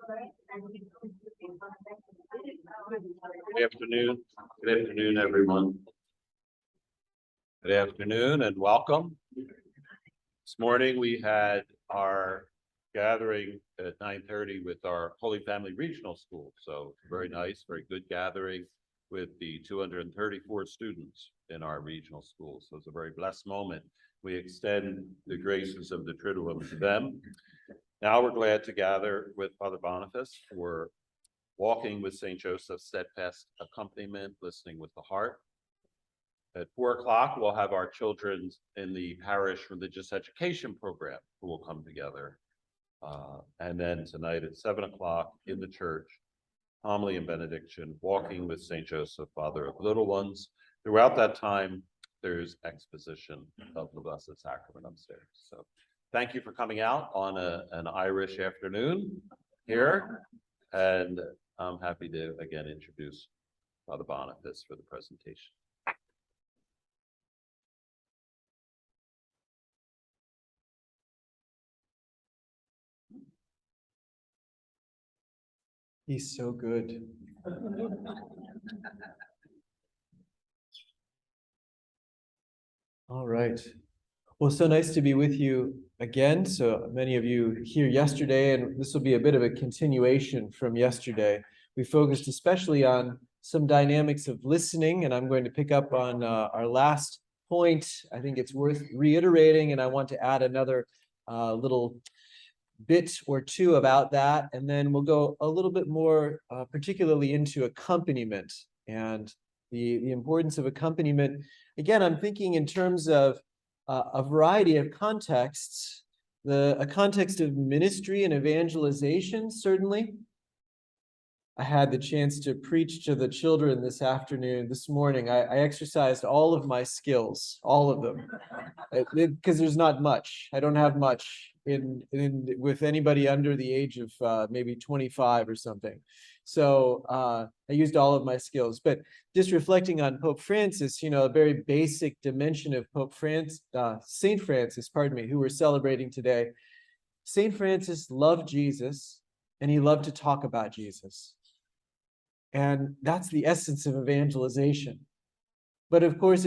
Good afternoon. Good afternoon, everyone. Good afternoon and welcome. This morning we had our gathering at 9:30 with our Holy Family Regional School. So very nice, very good gathering with the 234 students in our regional school. So it's a very blessed moment. We extend the graces of the Triduum to them. Now we're glad to gather with Father Boniface for walking with St. Joseph's steadfast accompaniment, listening with the heart. At 4 o'clock, we'll have our children in the parish religious education program who will come together. And then tonight at 7 o'clock in the church, homily and benediction, walking with St. Joseph, Father of Little Ones. Throughout that time, there's exposition of the Blessed Sacrament upstairs. So thank you for coming out on an Irish afternoon here. And I'm happy to again introduce Father Boniface for the presentation. He's so good. All right. Well, so nice to be with you again. So many of you here yesterday, and this will be a bit of a continuation from yesterday. We focused especially on some dynamics of listening, and I'm going to pick up on our last point. I think it's worth reiterating, and I want to add another little bit or two about that, and then we'll go a little bit more particularly into accompaniment and the importance of accompaniment. Again, I'm thinking in terms of a variety of contexts, a context of ministry and evangelization, certainly. I had the chance to preach to the children this morning. I exercised all of my skills, all of them, because there's not much. I don't have much with anybody under the age of maybe 25 or something. So I used all of my skills. But just reflecting on Pope Francis, a very basic dimension of Saint Francis, who we're celebrating today. Saint Francis loved Jesus, and he loved to talk about Jesus. And that's the essence of evangelization. But of course,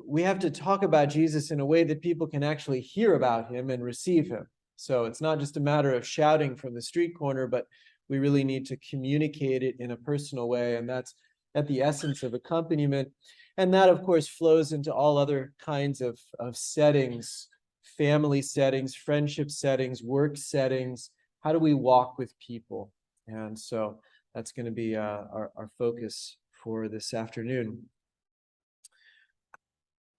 we have to talk about Jesus in a way that people can actually hear about him and receive him. So it's not just a matter of shouting from the street corner, but we really need to communicate it in a personal way. And that's at the essence of accompaniment. And that, of course, flows into all other kinds of settings, family settings, friendship settings, work settings. How do we walk with people? And so that's going to be our focus for this afternoon.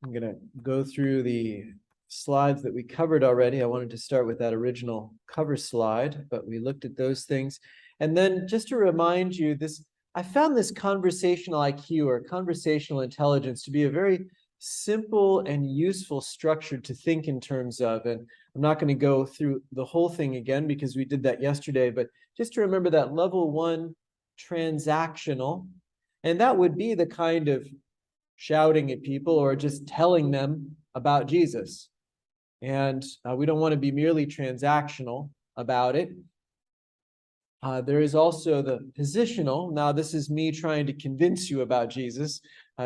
I'm going to go through the slides that we covered already. I wanted to start with that original cover slide, but we looked at those things. And then just to remind you, I found this conversational IQ or conversational intelligence to be a very simple and useful structure to think in terms of. And I'm not going to go through the whole thing again because we did that yesterday, but just to remember that level 1 transactional, and that would be the kind of shouting at people or just telling them about Jesus. And we don't want to be merely transactional about it. There is also the positional. Now, this is me trying to convince you about Jesus,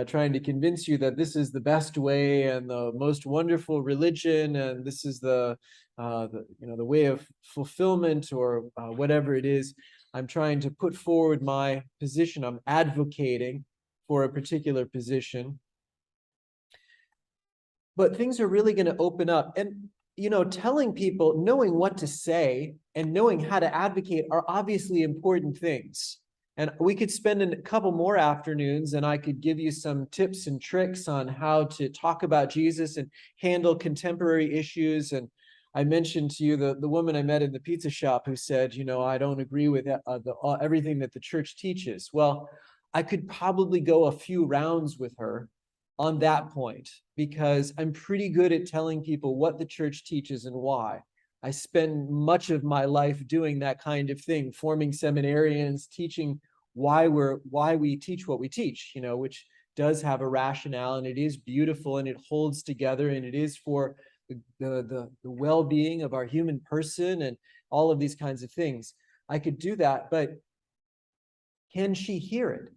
trying to convince you that this is the best way and the most wonderful religion, and this is the way of fulfillment or whatever it is. I'm trying to put forward my position. I'm advocating for a particular position. But things are really going to open up. And, telling people, knowing what to say and knowing how to advocate are obviously important things. And we could spend a couple more afternoons and I could give you some tips and tricks on how to talk about Jesus and handle contemporary issues. And I mentioned to you the woman I met in the pizza shop who said, I don't agree with everything that the church teaches. Well, I could probably go a few rounds with her on that point because I'm pretty good at telling people what the church teaches and why. I spend much of my life doing that kind of thing, forming seminarians, teaching why we teach what we teach, which does have a rationale and it is beautiful and it holds together and it is for the well-being of our human person and all of these kinds of things. I could do that, but can she hear it?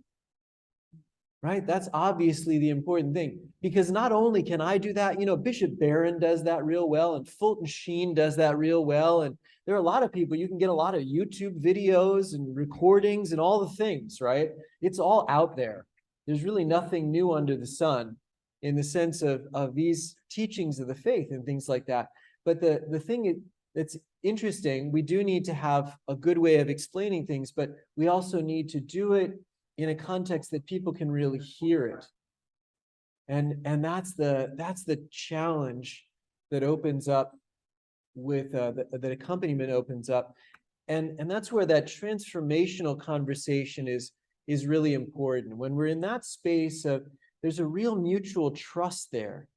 Right? That's obviously the important thing, because not only can I do that, Bishop Barron does that real well, and Fulton Sheen does that real well. And there are a lot of people, you can get a lot of YouTube videos and recordings and all the things, right? It's all out there. There's really nothing new under the sun in the sense of these teachings of the faith and things like that. But the thing that's interesting, we do need to have a good way of explaining things, but we also need to do it in a context that people can really hear it. And that's the challenge that opens up with that accompaniment opens up. And that's where that transformational conversation is really important. When we're in that space of, there's a real mutual trust there.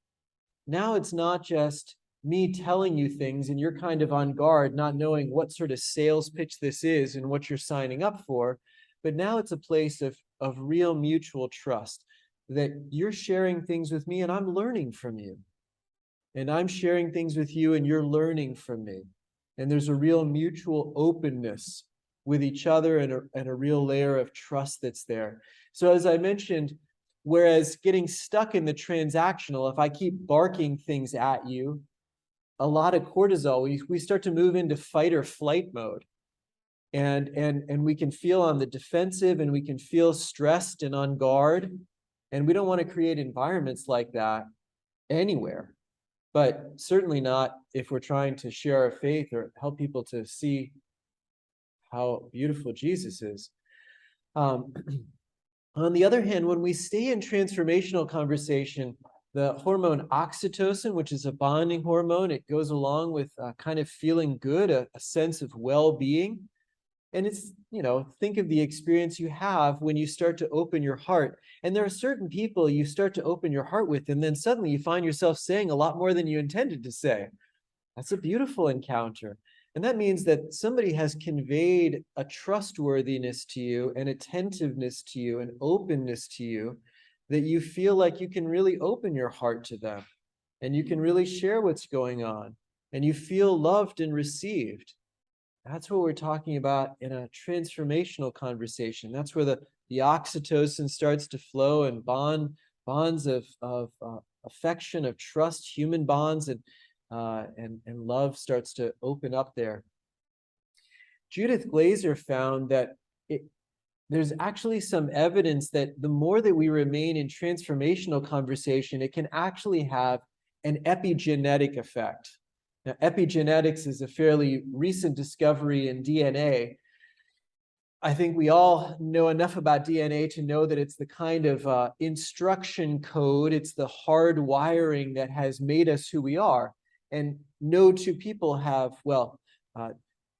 Now it's not just me telling you things and you're kind of on guard, not knowing what sort of sales pitch this is and what you're signing up for. But now it's a place of real mutual trust, that you're sharing things with me and I'm learning from you. And I'm sharing things with you and you're learning from me. And there's a real mutual openness with each other and a real layer of trust that's there. So as I mentioned, whereas getting stuck in the transactional, if I keep barking things at you, a lot of cortisol, we start to move into fight or flight mode. And we can feel on the defensive and we can feel stressed and on guard. And we don't want to create environments like that anywhere, but certainly not if we're trying to share our faith or help people to see how beautiful Jesus is. On the other hand, when we stay in transformational conversation, the hormone oxytocin, which is a bonding hormone, it goes along with kind of feeling good, a sense of well-being. And it's, think of the experience you have when you start to open your heart. And there are certain people you start to open your heart with, and then suddenly you find yourself saying a lot more than you intended to say. That's a beautiful encounter. And that means that somebody has conveyed a trustworthiness to you, an attentiveness to you, an openness to you, that you feel like you can really open your heart to them and you can really share what's going on and you feel loved and received. That's what we're talking about in a transformational conversation. That's where the oxytocin starts to flow and bonds of affection, of trust, human bonds, and love starts to open up there. Judith Glaser found that there's actually some evidence that the more that we remain in transformational conversation, it can actually have an epigenetic effect. Now, epigenetics is a fairly recent discovery in DNA. I think we all know enough about DNA to know that it's the kind of instruction code, it's the hard wiring that has made us who we are. And no two people have,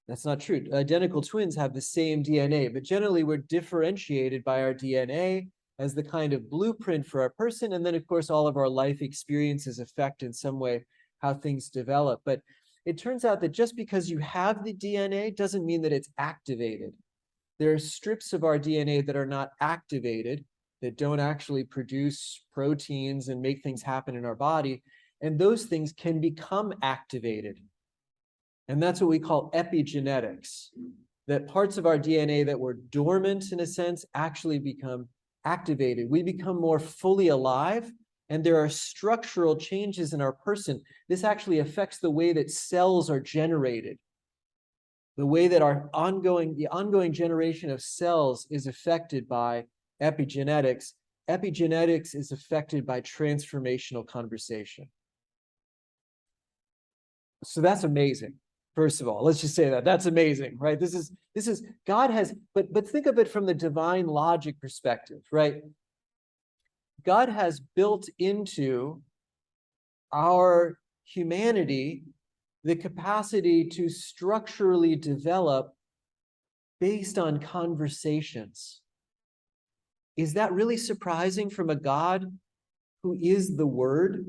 that's not true. Identical twins have the same DNA, but generally we're differentiated by our DNA as the kind of blueprint for our person. And then, of course, all of our life experiences affect in some way how things develop. But it turns out that just because you have the DNA doesn't mean that it's activated. There are strips of our DNA that are not activated, that don't actually produce proteins and make things happen in our body. And those things can become activated. And that's what we call epigenetics, that parts of our DNA that were dormant in a sense actually become activated. We become more fully alive. And there are structural changes in our person. This actually affects the way that cells are generated. The way that the ongoing generation of cells is affected by epigenetics. Epigenetics is affected by transformational conversation. So that's amazing. First of all, let's just say that's amazing, right? This is God has, but think of it from the divine logic perspective, right? God has built into our humanity the capacity to structurally develop based on conversations. Is that really surprising from a God who is the Word?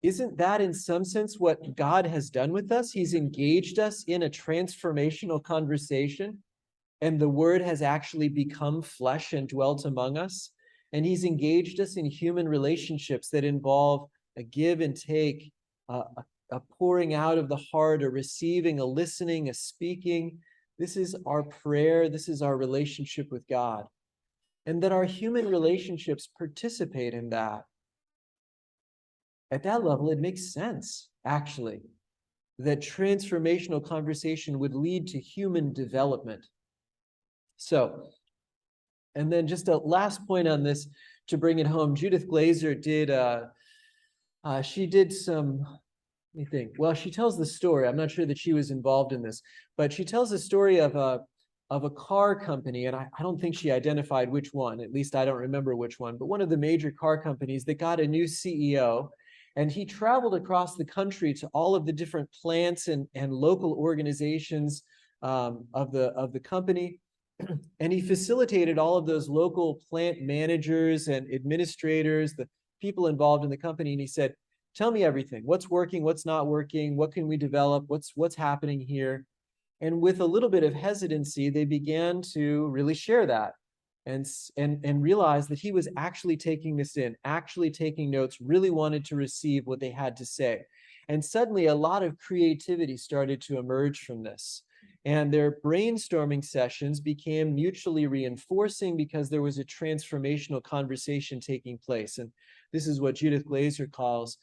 Isn't that in some sense what God has done with us? He's engaged us in a transformational conversation, and the Word has actually become flesh and dwelt among us. And he's engaged us in human relationships that involve a give and take, a pouring out of the heart, a receiving, a listening, a speaking, This is our prayer. This is our relationship with God. And that our human relationships participate in that. At that level, it makes sense, actually, that transformational conversation would lead to human development. So, and then just a last point on this to bring it home. Judith Glaser did, she did some, let me think. Well, she tells the story. I'm not sure that she was involved in this, but she tells the story of a car company, and I don't think she identified which one. At least I don't remember which one, but one of the major car companies that got a new CEO, and he traveled across the country to all of the different plants and local organizations of the company. And he facilitated all of those local plant managers and administrators, the people involved in the company. And he said, tell me everything. What's working? What's not working? What can we develop? What's happening here? And with a little bit of hesitancy, they began to really share that and realize that he was actually taking this in, actually taking notes, really wanted to receive what they had to say. And suddenly a lot of creativity started to emerge from this. And their brainstorming sessions became mutually reinforcing because there was a transformational conversation taking place. And this is what Judith Glaser calls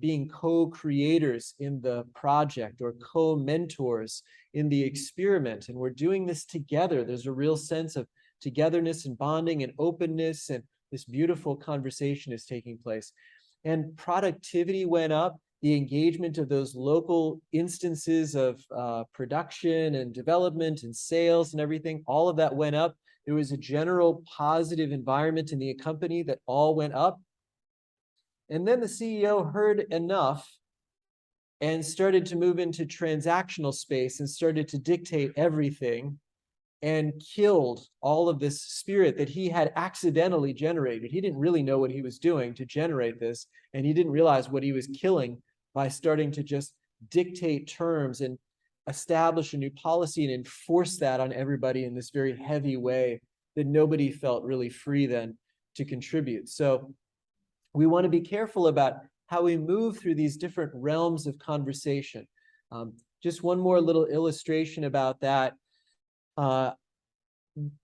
being co-creators in the project or co-mentors in the experiment. And we're doing this together. There's a real sense of togetherness and bonding and openness, and this beautiful conversation is taking place. And productivity went up. The engagement of those local instances of production and development and sales and everything, all of that went up. There was a general positive environment in the company that all went up. And then the CEO heard enough and started to move into transactional space and started to dictate everything and killed all of this spirit that he had accidentally generated. He didn't really know what he was doing to generate this, and he didn't realize what he was killing by starting to just dictate terms and establish a new policy and enforce that on everybody in this very heavy way that nobody felt really free then to contribute. So we want to be careful about how we move through these different realms of conversation. Just one more little illustration about that.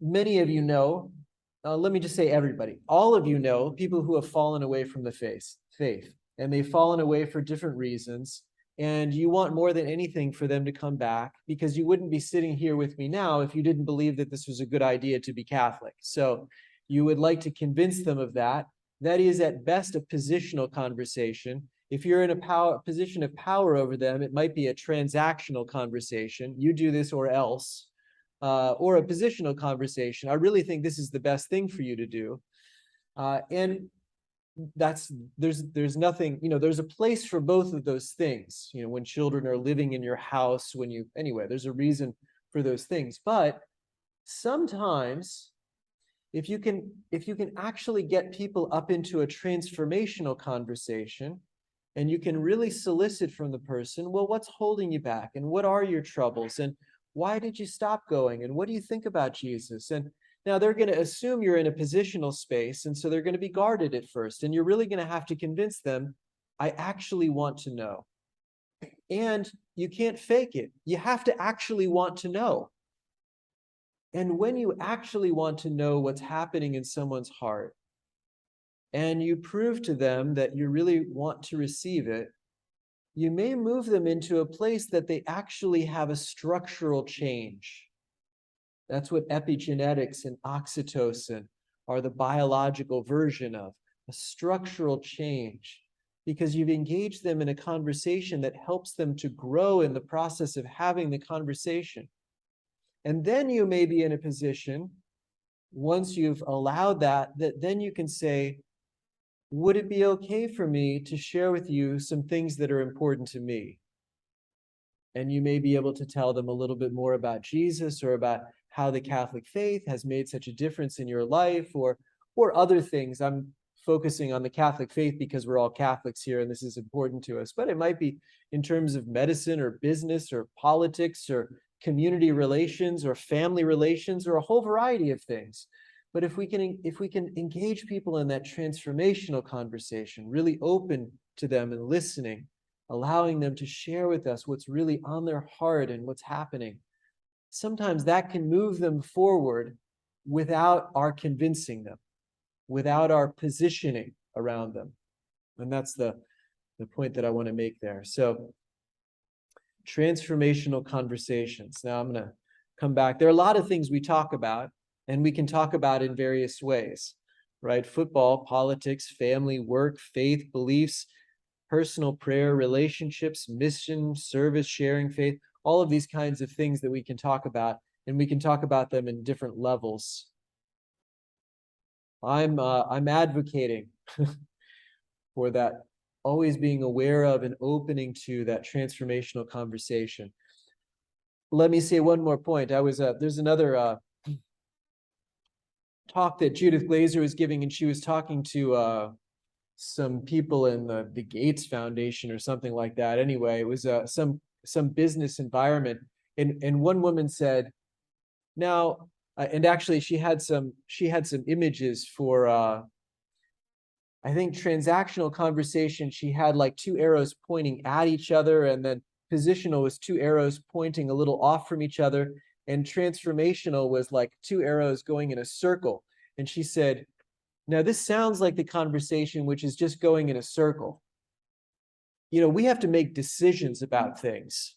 Many of you know, let me just say everybody, all of you know people who have fallen away from the faith, and they've fallen away for different reasons. And you want more than anything for them to come back, because you wouldn't be sitting here with me now if you didn't believe that this was a good idea to be Catholic. So you would like to convince them of that. That is at best a positional conversation. If you're in a position of power over them, it might be a transactional conversation. You do this or else. Or a positional conversation. I really think this is the best thing for you to do. And there's nothing, there's a place for both of those things. When children are living in your house, anyway, there's a reason for those things. But sometimes if you can actually get people up into a transformational conversation, and you can really solicit from the person, well, what's holding you back? And what are your troubles? And why did you stop going? And what do you think about Jesus? And now they're going to assume you're in a positional space, and so they're going to be guarded at first. And you're really going to have to convince them, I actually want to know. And you can't fake it. You have to actually want to know. And when you actually want to know what's happening in someone's heart, and you prove to them that you really want to receive it, you may move them into a place that they actually have a structural change. That's what epigenetics and oxytocin are the biological version of, a structural change, because you've engaged them in a conversation that helps them to grow in the process of having the conversation. And then you may be in a position, once you've allowed that then you can say, would it be okay for me to share with you some things that are important to me? And you may be able to tell them a little bit more about Jesus, or about how the Catholic faith has made such a difference in your life, or other things. I'm focusing on the Catholic faith because we're all Catholics here and this is important to us, but it might be in terms of medicine or business or politics or community relations or family relations or a whole variety of things. But if we can engage people in that transformational conversation, really open to them and listening, allowing them to share with us what's really on their heart and what's happening, sometimes that can move them forward without our convincing them, without our positioning around them. And that's the point that I want to make there. So transformational conversations. Now I'm going to come back. There are a lot of things we talk about, and we can talk about in various ways, right? Football, politics, family, work, faith, beliefs, personal prayer, relationships, mission, service, sharing, faith, all of these kinds of things that we can talk about, and we can talk about them in different levels. I'm advocating for that, always being aware of and opening to that transformational conversation. Let me say one more point. There's another talk that Judith Glaser was giving, and she was talking to some people in the Gates Foundation or something like that. Anyway, it was some business environment, and one woman said, now, and actually she had some images for I think transactional conversation. She had like two arrows pointing at each other, and then positional was two arrows pointing a little off from each other, and transformational was like two arrows going in a circle. And she said, now this sounds like the conversation which is just going in a circle. You know, we have to make decisions about things.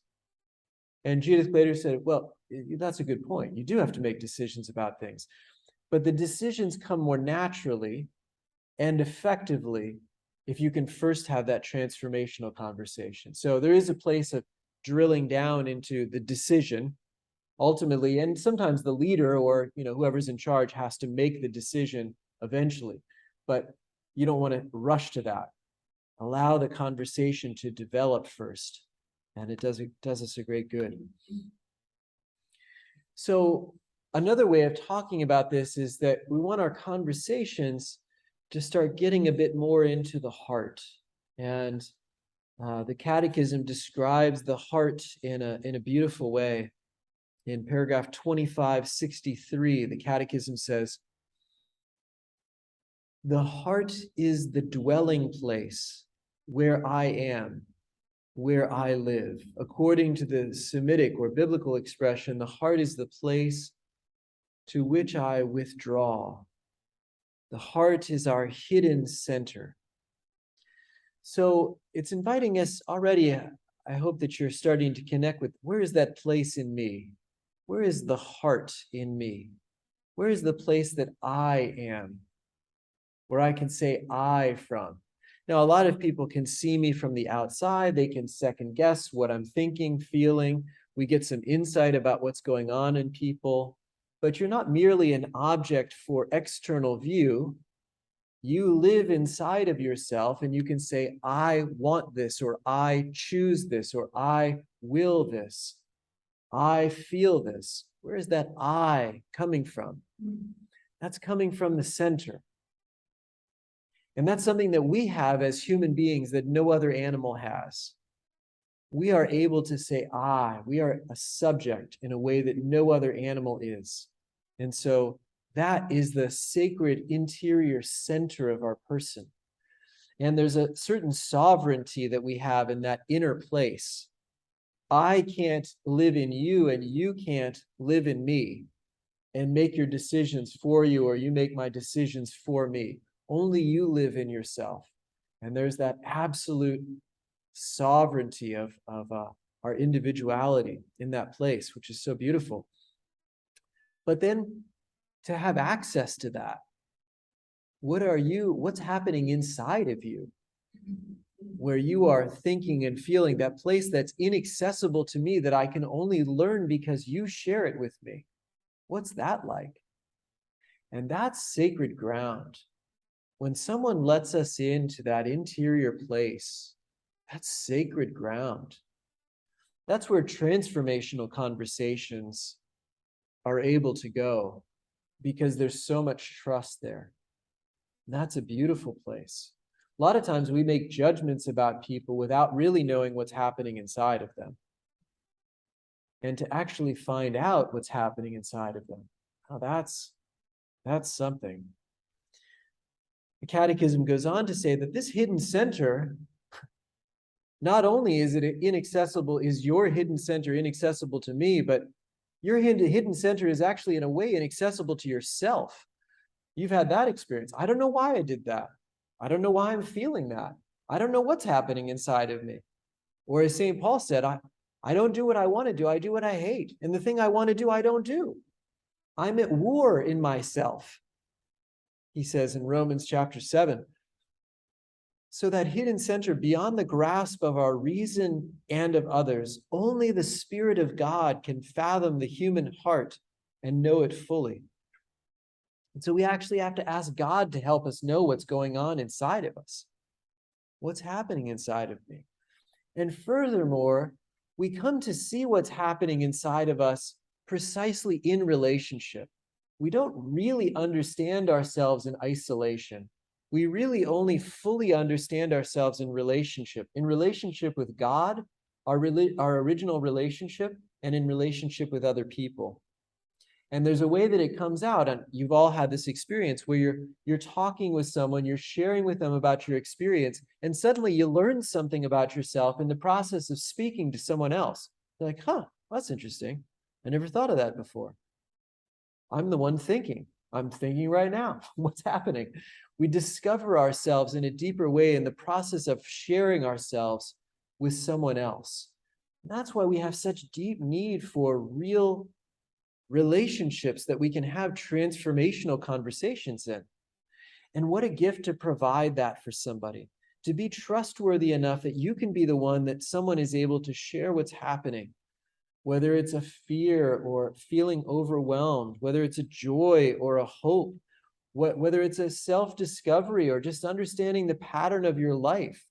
And Judith later said, well, that's a good point. You do have to make decisions about things, but the decisions come more naturally and effectively if you can first have that transformational conversation. So there is a place of drilling down into the decision ultimately, and sometimes the leader or whoever's in charge has to make the decision eventually, but you don't want to rush to that. Allow the conversation to develop first, and it does us a great good. So another way of talking about this is that we want our conversations to start getting a bit more into the heart. And the Catechism describes the heart in a beautiful way. In paragraph 2563, the Catechism says, the heart is the dwelling place where I am, where I live. According to the Semitic or biblical expression, the heart is the place to which I withdraw. The heart is our hidden center. So it's inviting us already. I hope that you're starting to connect with, where is that place in me? Where is the heart in me? Where is the place that I am, where I can say I from? Now, a lot of people can see me from the outside. They can second guess what I'm thinking, feeling. We get some insight about what's going on in people, but you're not merely an object for external view. You live inside of yourself, and you can say, I want this, or I choose this, or I will this. I feel this. Where is that I coming from? That's coming from the center. And that's something that we have as human beings that no other animal has. We are able to say I. We are a subject in a way that no other animal is. And so that is the sacred interior center of our person. And there's a certain sovereignty that we have in that inner place. I can't live in you, and you can't live in me and make your decisions for you, or you make my decisions for me. Only you live in yourself. And there's that absolute sovereignty of our individuality in that place, which is so beautiful. But then to have access to that, what's happening inside of you, where you are thinking and feeling, that place that's inaccessible to me, that I can only learn because you share it with me. What's that like? And that's sacred ground. When someone lets us into that interior place, that's sacred ground. That's where transformational conversations are able to go, because there's so much trust there. And that's a beautiful place. A lot of times we make judgments about people without really knowing what's happening inside of them. And to actually find out what's happening inside of them, oh, that's something. The Catechism goes on to say that this hidden center, not only is it inaccessible, is your hidden center inaccessible to me, but Your hidden center is actually in a way inaccessible to yourself. You've had that experience. I don't know why I did that. I don't know why I'm feeling that. I don't know what's happening inside of me. Or as St. Paul said, I don't do what I want to do. I do what I hate. And the thing I want to do, I don't do. I'm at war in myself, he says in Romans chapter 7. So that hidden center beyond the grasp of our reason and of others, only the Spirit of God can fathom the human heart and know it fully. And so we actually have to ask God to help us know what's going on inside of us. What's happening inside of me? And furthermore, we come to see what's happening inside of us precisely in relationship. We don't really understand ourselves in isolation. We really only fully understand ourselves in relationship with God, our original relationship, and in relationship with other people. And there's a way that it comes out, and you've all had this experience where you're talking with someone, you're sharing with them about your experience, and suddenly you learn something about yourself in the process of speaking to someone else. You're like, huh, that's interesting. I never thought of that before. I'm the one thinking. I'm thinking right now. What's happening? We discover ourselves in a deeper way in the process of sharing ourselves with someone else. And that's why we have such deep need for real relationships that we can have transformational conversations in. And what a gift to provide that for somebody, to be trustworthy enough that you can be the one that someone is able to share what's happening, whether it's a fear or feeling overwhelmed, whether it's a joy or a hope, whether it's a self-discovery or just understanding the pattern of your life,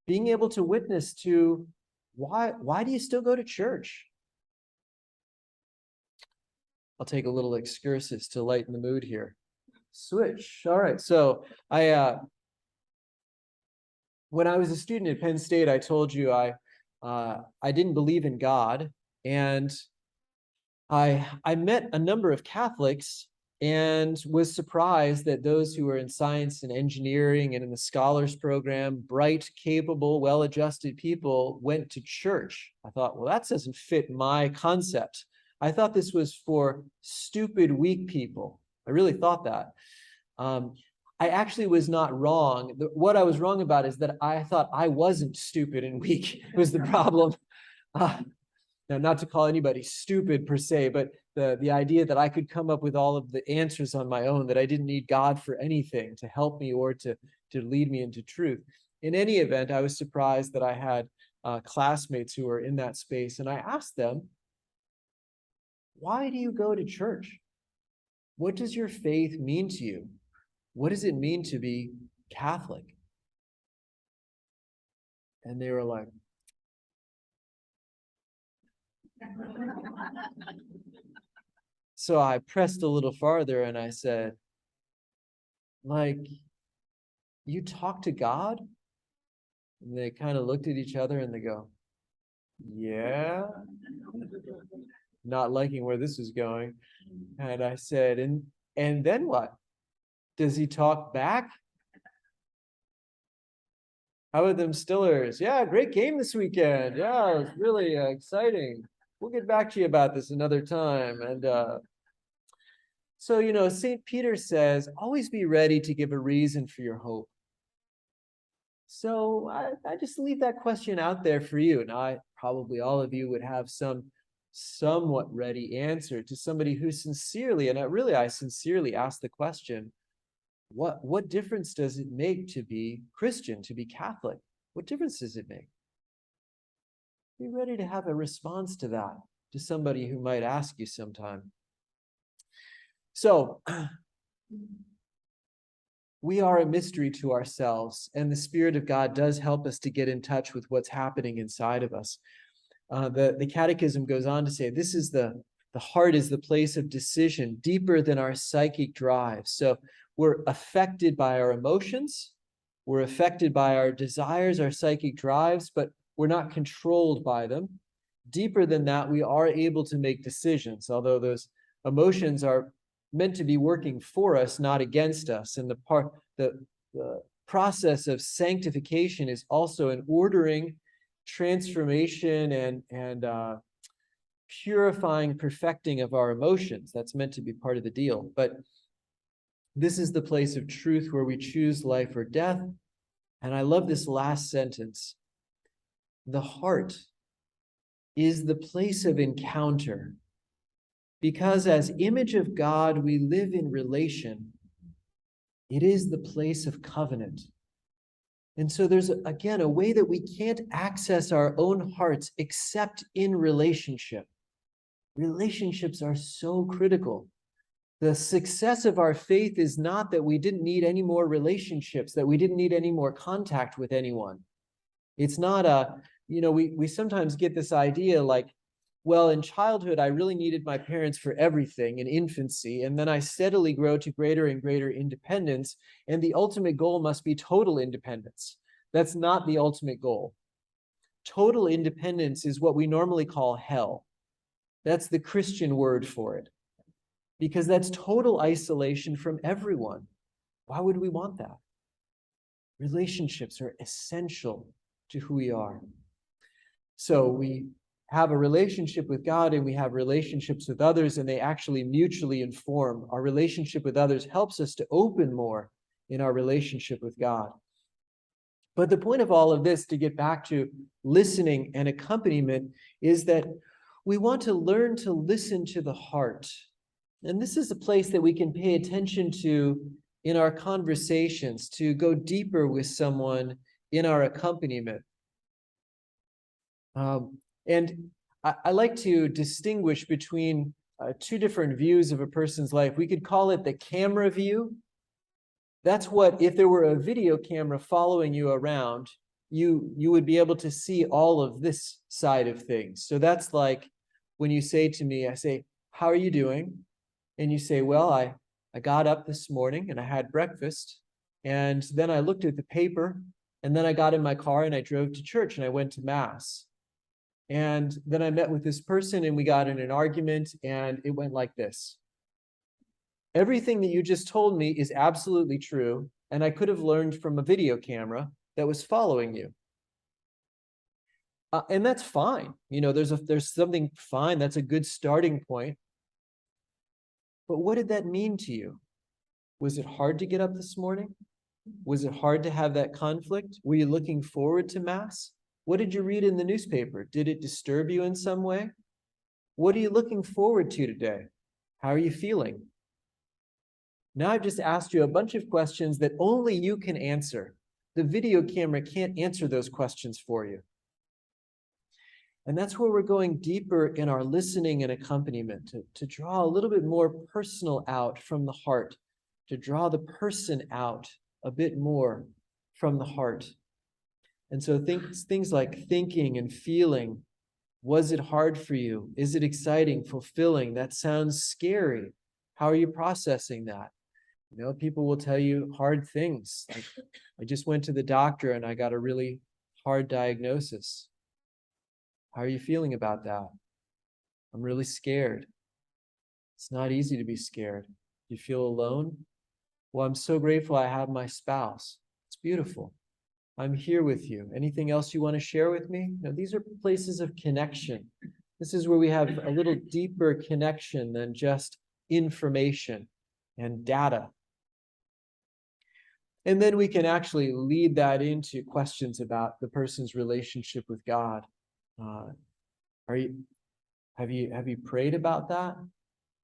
being able to witness to why do you still go to church? I'll take a little excursus to lighten the mood here. Switch. All right. So when I was a student at Penn State, I told you I didn't believe in God, and I met a number of Catholics and was surprised that those who were in science and engineering and in the scholars program, bright, capable, well-adjusted people, went to church. I thought, well, that doesn't fit my concept. I thought this was for stupid, weak people. I really thought that. I actually was not wrong. What I was wrong about is that I thought I wasn't stupid and weak was the problem. Now, not to call anybody stupid per se, but the idea that I could come up with all of the answers on my own, that I didn't need God for anything to help me or to lead me into truth. In any event, I was surprised that I had classmates who were in that space, and I asked them, why do you go to church? What does your faith mean to you? What does it mean to be Catholic? And they were like, so I pressed a little farther and I said, like, you talk to God? And they kind of looked at each other and they go, yeah. Not liking where this is going. And I said, and then what? Does he talk back? How about them Stillers? Yeah, great game this weekend. Yeah, it was really exciting. We'll get back to you about this another time. And so, St. Peter says, always be ready to give a reason for your hope. So I just leave that question out there for you. Now, probably all of you would have some somewhat ready answer to somebody who sincerely, and I sincerely ask the question, what difference does it make to be Christian, to be Catholic? What difference does it make? Be ready to have a response to that, to somebody who might ask you sometime. So, we are a mystery to ourselves, and the Spirit of God does help us to get in touch with what's happening inside of us. The Catechism goes on to say, this is the heart is the place of decision, deeper than our psychic drive. So we're affected by our emotions, we're affected by our desires, our psychic drives, but we're not controlled by them. Deeper than that, we are able to make decisions, although those emotions are meant to be working for us, not against us. And the process of sanctification is also an ordering, transformation, and purifying, perfecting of our emotions. That's meant to be part of the deal. But this is the place of truth where we choose life or death. And I love this last sentence. The heart is the place of encounter, because as image of God, we live in relation. It is the place of covenant. And so there's, again, a way that we can't access our own hearts except in relationship. Relationships are so critical. The success of our faith is not that we didn't need any more relationships, that we didn't need any more contact with anyone. It's not we sometimes get this idea like, well, in childhood, I really needed my parents for everything in infancy, and then I steadily grow to greater and greater independence, and the ultimate goal must be total independence. That's not the ultimate goal. Total independence is what we normally call hell. That's the Christian word for it, because that's total isolation from everyone. Why would we want that? Relationships are essential to who we are. So we have a relationship with God and we have relationships with others, and they actually mutually inform. Our relationship with others helps us to open more in our relationship with God. But the point of all of this, to get back to listening and accompaniment, is that we want to learn to listen to the heart. And this is a place that we can pay attention to in our conversations, to go deeper with someone in our accompaniment. And I like to distinguish between two different views of a person's life. We could call it the camera view. That's what, if there were a video camera following you around, you would be able to see all of this side of things. So that's like when you say to me, I say, how are you doing? And you say, well, I got up this morning and I had breakfast, and then I looked at the paper, and then I got in my car and I drove to church and I went to mass. And then I met with this person and we got in an argument, and it went like this. Everything that you just told me is absolutely true, and I could have learned from a video camera that was following you. And that's fine. There's something fine. That's a good starting point. But what did that mean to you? Was it hard to get up this morning? Was it hard to have that conflict? Were you looking forward to Mass? What did you read in the newspaper? Did it disturb you in some way? What are you looking forward to today? How are you feeling? Now I've just asked you a bunch of questions that only you can answer. The video camera can't answer those questions for you. And that's where we're going deeper in our listening and accompaniment, to draw a little bit more personal out from the heart, to draw the person out a bit more from the heart. And so things like thinking and feeling. Was it hard for you? Is it exciting, fulfilling? That sounds scary. How are you processing that? People will tell you hard things. Like, I just went to the doctor and I got a really hard diagnosis. How are you feeling about that? I'm really scared. It's not easy to be scared. Do you feel alone? Well, I'm so grateful I have my spouse. It's beautiful. I'm here with you. Anything else you want to share with me? These are places of connection. This is where we have a little deeper connection than just information and data. And then we can actually lead that into questions about the person's relationship with God. Have you prayed about that?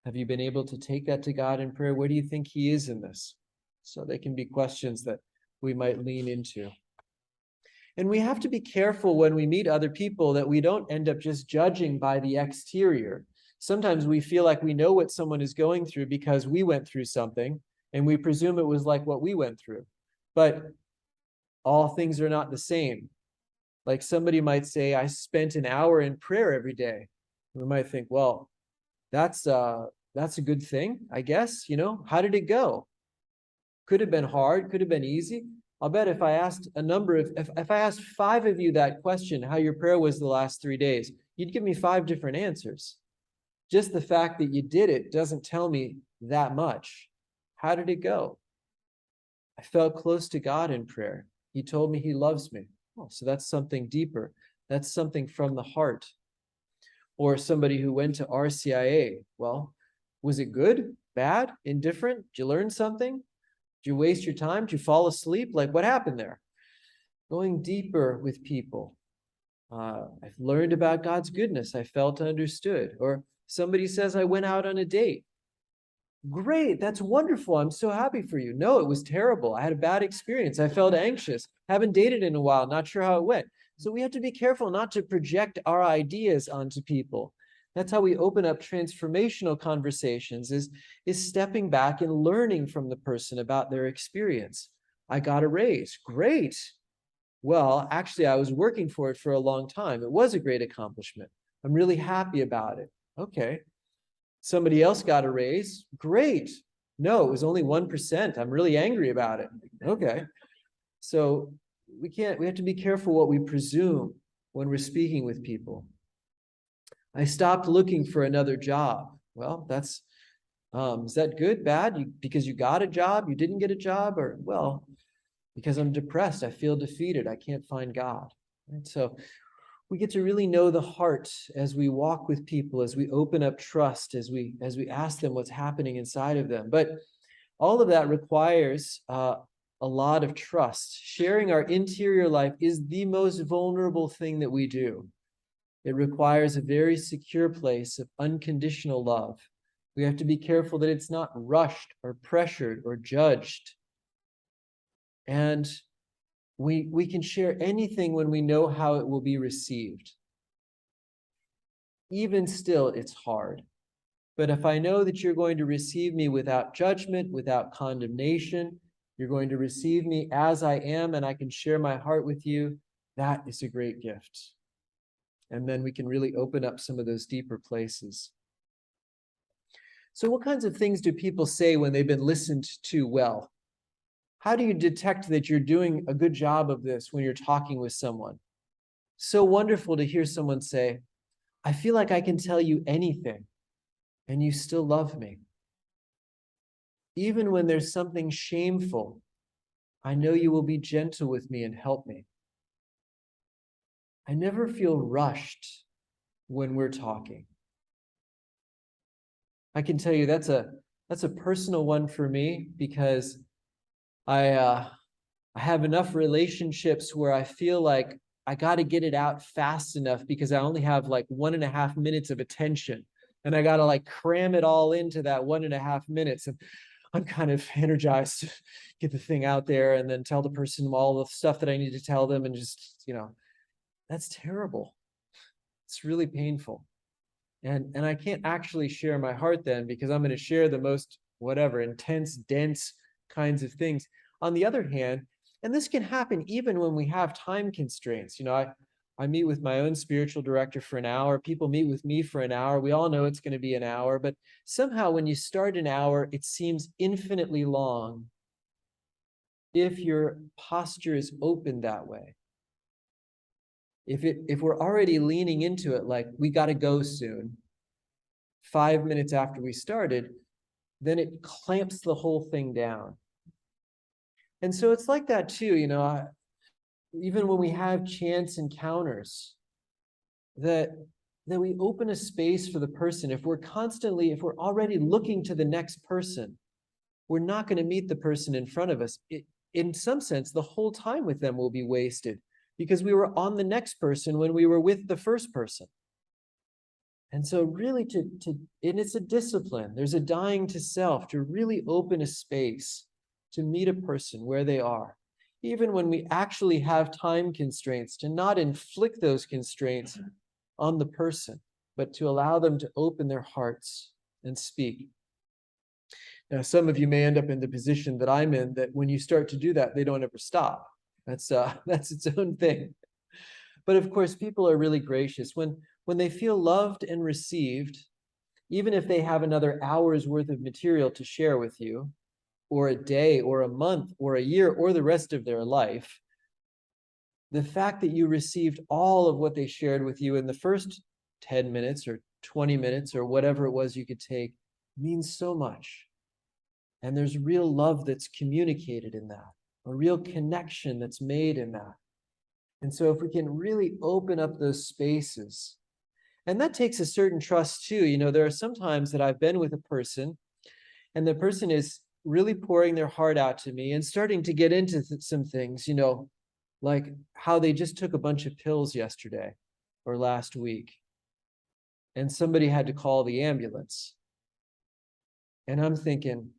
Have you been able to take that to God in prayer? Where do you think He is in this? So they can be questions that we might lean into. And we have to be careful when we meet other people that we don't end up just judging by the exterior. Sometimes we feel like we know what someone is going through because we went through something, and we presume it was like what we went through. But all things are not the same. Like somebody might say, I spent an hour in prayer every day. We might think, well, that's a good thing, I guess. How did it go? Could have been hard, could have been easy. I'll bet if I asked if I asked 5 of you that question, how your prayer was the last 3 days, you'd give me 5 different answers. Just the fact that you did it doesn't tell me that much. How did it go? I felt close to God in prayer. He told me He loves me. Oh, so that's something deeper. That's something from the heart. or somebody who went to RCIA. Well, was it good, bad, indifferent? Did you learn something? Did you waste your time? Did you fall asleep? Like, what happened there? Going deeper with people. I've learned about God's goodness. I felt understood. Or somebody says, I went out on a date. Great, that's wonderful. I'm so happy for you. No, it was terrible. I had a bad experience. I felt anxious. Haven't dated in a while. Not sure how it went. So we have to be careful not to project our ideas onto people. That's how we open up transformational conversations, is stepping back and learning from the person about their experience. I got a raise. Great. Well, actually, I was working for it for a long time. It was a great accomplishment. I'm really happy about it. Okay. Somebody else got a raise. Great. No, it was only 1%. I'm really angry about it. Okay. So we have to be careful what we presume when we're speaking with people. I stopped looking for another job. Well, is that good, bad? Because you got a job, you didn't get a job, or, well, because I'm depressed, I feel defeated, I can't find God. Right? So we get to really know the heart as we walk with people, as we open up trust, as we ask them what's happening inside of them. But all of that requires a lot of trust. Sharing our interior life is the most vulnerable thing that we do. It requires a very secure place of unconditional love. We have to be careful that it's not rushed or pressured or judged. And we can share anything when we know how it will be received. Even still, it's hard. But if I know that you're going to receive me without judgment, without condemnation, you're going to receive me as I am, and I can share my heart with you, that is a great gift. And then we can really open up some of those deeper places. So what kinds of things do people say when they've been listened to well? How do you detect that you're doing a good job of this when you're talking with someone? So wonderful to hear someone say, I feel like I can tell you anything, and you still love me. Even when there's something shameful, I know you will be gentle with me and help me. I never feel rushed when we're talking. I can tell you that's a personal one for me, because I have enough relationships where I feel like I got to get it out fast enough, because I only have like 1.5 minutes of attention, and I got to like cram it all into that 1.5 minutes. And I'm kind of energized to get the thing out there and then tell the person all the stuff that I need to tell them, and just, that's terrible. It's really painful. And I can't actually share my heart then, because I'm going to share the most intense, dense kinds of things. On the other hand, and this can happen even when we have time constraints. I meet with my own spiritual director for an hour. People meet with me for an hour. We all know it's going to be an hour, but somehow when you start an hour, it seems infinitely long if your posture is open that way. If we're already leaning into it, like we got to go soon, 5 minutes after we started, then it clamps the whole thing down. And so it's like that too, even when we have chance encounters, that we open a space for the person. If we're already looking to the next person, we're not going to meet the person in front of us. In some sense, the whole time with them will be wasted, because we were on the next person when we were with the first person. And so really and it's a discipline. There's a dying to self to really open a space to meet a person where they are. Even when we actually have time constraints, to not inflict those constraints on the person, but to allow them to open their hearts and speak. Now, some of you may end up in the position that I'm in, that when you start to do that, they don't ever stop. That's its own thing. But of course, people are really gracious. When they feel loved and received, even if they have another hour's worth of material to share with you, or a day, or a month, or a year, or the rest of their life, the fact that you received all of what they shared with you in the first 10 minutes or 20 minutes or whatever it was you could take means so much. And there's real love that's communicated in that, a real connection that's made in that. And so if we can really open up those spaces, And that takes a certain trust too. You know, there are some times that I've been with a person and the person is really pouring their heart out to me and starting to get into some things, you know, like how they just took a bunch of pills yesterday or last week and somebody had to call the ambulance. And I'm thinking,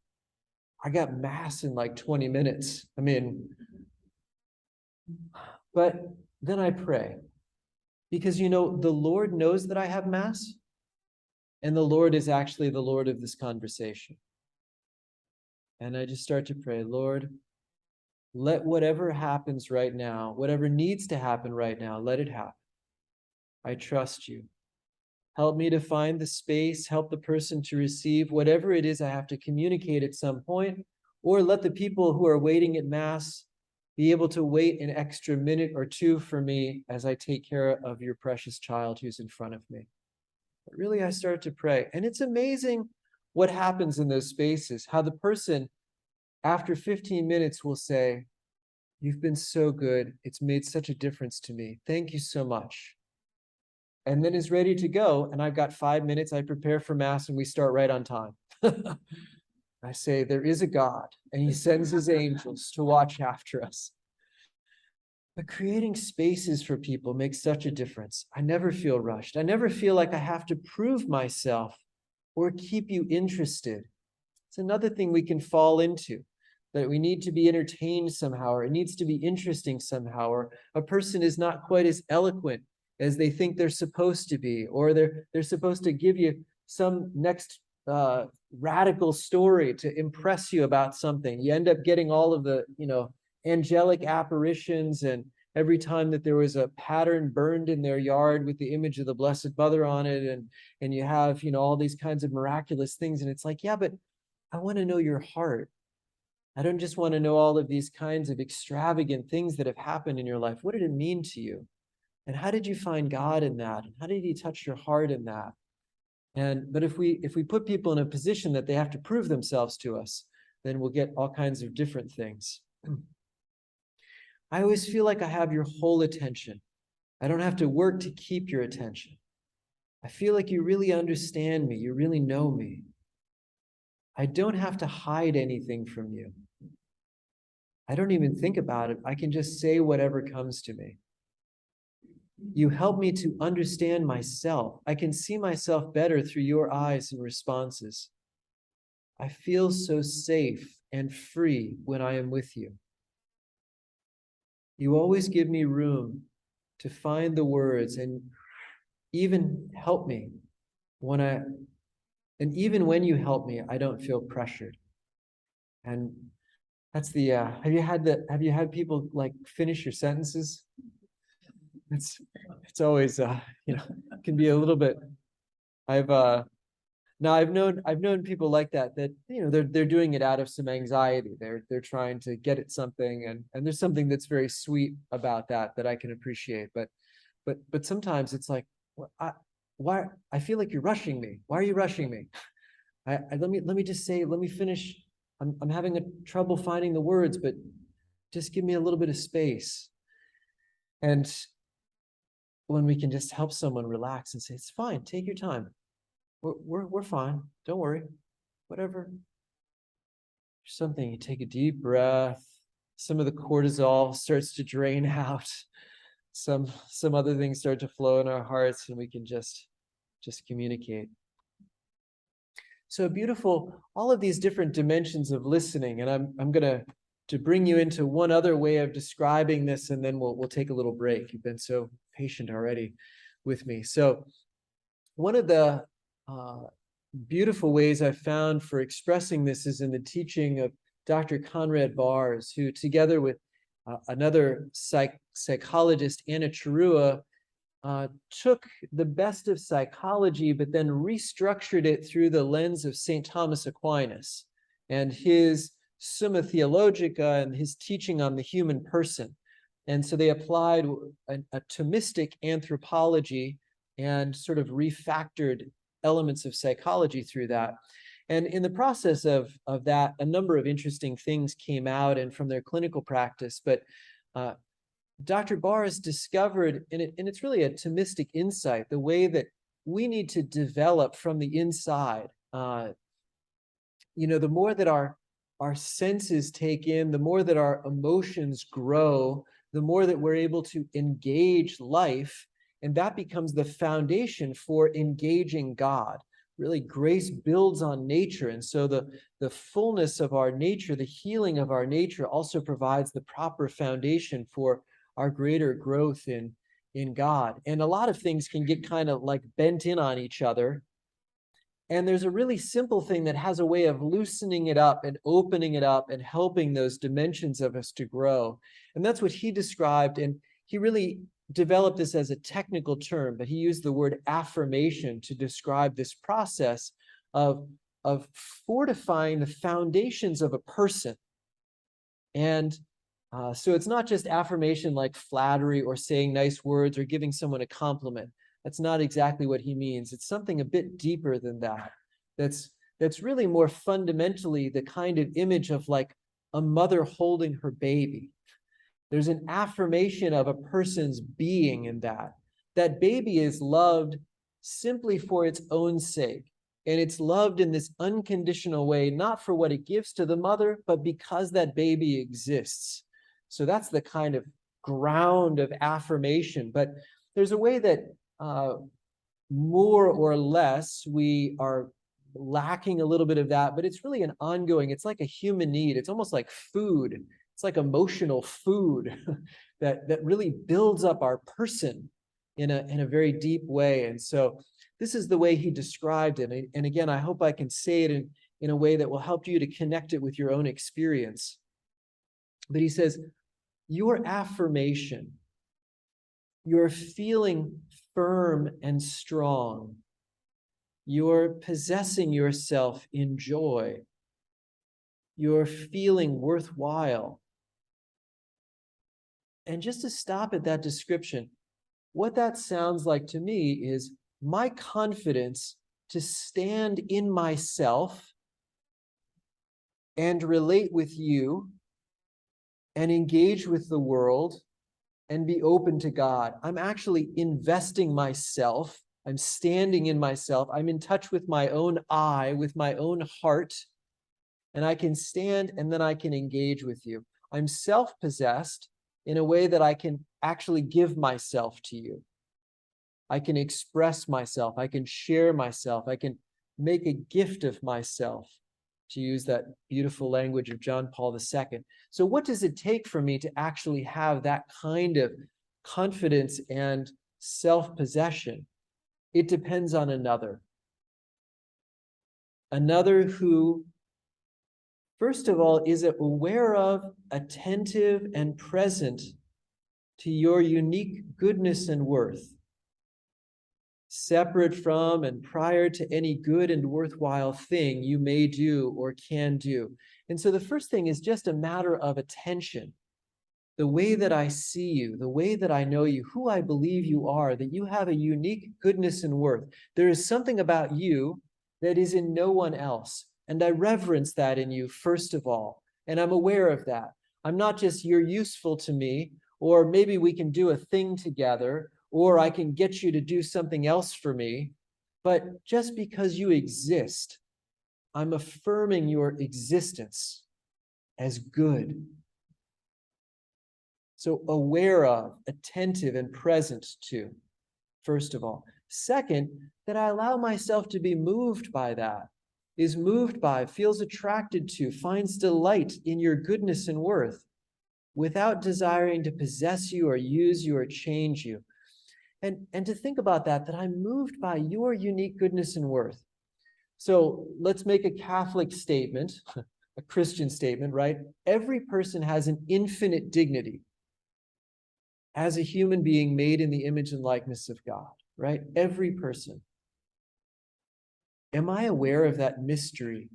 I got mass in like 20 minutes. I mean, but then I pray because, you know, the Lord knows that I have mass and the Lord is actually the Lord of this conversation. And I just start to pray, Lord, let whatever happens right now, whatever needs to happen right now, let it happen. I trust you. Help me to find the space, help the person to receive whatever it is I have to communicate at some point, or let the people who are waiting at Mass be able to wait an extra minute or two for me as I take care of your precious child who's in front of me. But really, I start to pray. And it's amazing what happens in those spaces, how the person, after 15 minutes, will say, "You've been so good. It's made such a difference to me. Thank you so much." And then is ready to go. And I've got 5 minutes. I prepare for Mass and we start right on time. I say, there is a God and he sends his angels to watch after us. But creating spaces for people makes such a difference. I never feel rushed. I never feel like I have to prove myself or keep you interested. It's another thing we can fall into, that we need to be entertained somehow, or it needs to be interesting somehow, or a person is not quite as eloquent as they think they're supposed to be, or they're supposed to give you some next radical story to impress you about something. You end up getting all of the, you know, angelic apparitions, and every time that there was a pattern burned in their yard with the image of the Blessed Mother on it, and you have, you know, all these kinds of miraculous things, and it's like, yeah, but I want to know your heart. I don't just want to know all of these kinds of extravagant things that have happened in your life. What did it mean to you? And how did you find God in that? And how did he touch your heart in that? But if we put people in a position that they have to prove themselves to us, then we'll get all kinds of different things. I always feel like I have your whole attention. I don't have to work to keep your attention. I feel like you really understand me. You really know me. I don't have to hide anything from you. I don't even think about it. I can just say whatever comes to me. You help me to understand myself. I can see myself better through your eyes and responses. I feel so safe and free when I am with you. You always give me room to find the words and even help me and even when you help me, I don't feel pressured. And that's the, have you had people like finish your sentences? It's always, you know, can be a little bit, I've known people like that, you know, they're doing it out of some anxiety. They're trying to get at something, and there's something that's very sweet about that I can appreciate. But sometimes it's like, why I feel like you're rushing me. Why are you rushing me? Let me just say, let me finish. I'm having a trouble finding the words, but just give me a little bit of space. And when we can just help someone relax and say, it's fine, take your time. We're fine. Don't worry. Whatever. Something, you take a deep breath. Some of the cortisol starts to drain out. Some other things start to flow in our hearts, and we can just communicate. So beautiful, all of these different dimensions of listening. And I'm gonna bring you into one other way of describing this, and then we'll take a little break. You've been so patient already with me. So one of the beautiful ways I've found for expressing this is in the teaching of Dr. Conrad Bars, who together with another psychologist, Anna Chirua, took the best of psychology, but then restructured it through the lens of St. Thomas Aquinas and his Summa Theologica and his teaching on the human person. And so they applied a Thomistic anthropology and sort of refactored elements of psychology through that. And in the process of that, a number of interesting things came out and from their clinical practice. But Dr. Bars discovered, and it's really a Thomistic insight, the way that we need to develop from the inside. The more that our senses take in, the more that our emotions grow, the more that we're able to engage life, and that becomes the foundation for engaging God. Really, grace builds on nature, and so the fullness of our nature, the healing of our nature, also provides the proper foundation for our greater growth in God. And a lot of things can get kind of like bent in on each other. And there's a really simple thing that has a way of loosening it up and opening it up and helping those dimensions of us to grow. And that's what he described. And he really developed this as a technical term, but he used the word affirmation to describe this process of fortifying the foundations of a person. And so it's not just affirmation like flattery or saying nice words or giving someone a compliment. That's not exactly what he means. It's something a bit deeper than that. That's really more fundamentally the kind of image of like a mother holding her baby. There's an affirmation of a person's being in that. That baby is loved simply for its own sake. And it's loved in this unconditional way, not for what it gives to the mother, but because that baby exists. So that's the kind of ground of affirmation. But there's a way that more or less we are lacking a little bit of that, but it's really an ongoing, it's like a human need. It's almost like food. It's like emotional food that really builds up our person in a very deep way. And so this is the way he described it. And again, I hope I can say it in a way that will help you to connect it with your own experience. But he says, your affirmation, you're feeling firm and strong. You're possessing yourself in joy. You're feeling worthwhile. And just to stop at that description, what that sounds like to me is my confidence to stand in myself and relate with you and engage with the world and be open to God. I'm actually investing myself. I'm standing in myself. I'm in touch with my own I, with my own heart, and I can stand and then I can engage with you. I'm self-possessed in a way that I can actually give myself to you. I can express myself. I can share myself. I can make a gift of myself, to use that beautiful language of John Paul II. So what does it take for me to actually have that kind of confidence and self-possession? It depends on another. Another who, first of all, is aware of, attentive, and present to your unique goodness and worth, separate from and prior to any good and worthwhile thing you may do or can do. And so the first thing is just a matter of attention. The way that I see you, the way that I know you, who I believe you are, that you have a unique goodness and worth. There is something about you that is in no one else. And I reverence that in you, first of all. And I'm aware of that. I'm not just, you're useful to me, or maybe we can do a thing together, or I can get you to do something else for me. But just because you exist, I'm affirming your existence as good. So aware of, attentive, and present to, first of all. Second, that I allow myself to be moved by that, is moved by, feels attracted to, finds delight in your goodness and worth, without desiring to possess you or use you or change you. And to think about that I'm moved by your unique goodness and worth. So let's make a Catholic statement, a Christian statement, right? Every person has an infinite dignity as a human being made in the image and likeness of God, right? Every person. Am I aware of that mystery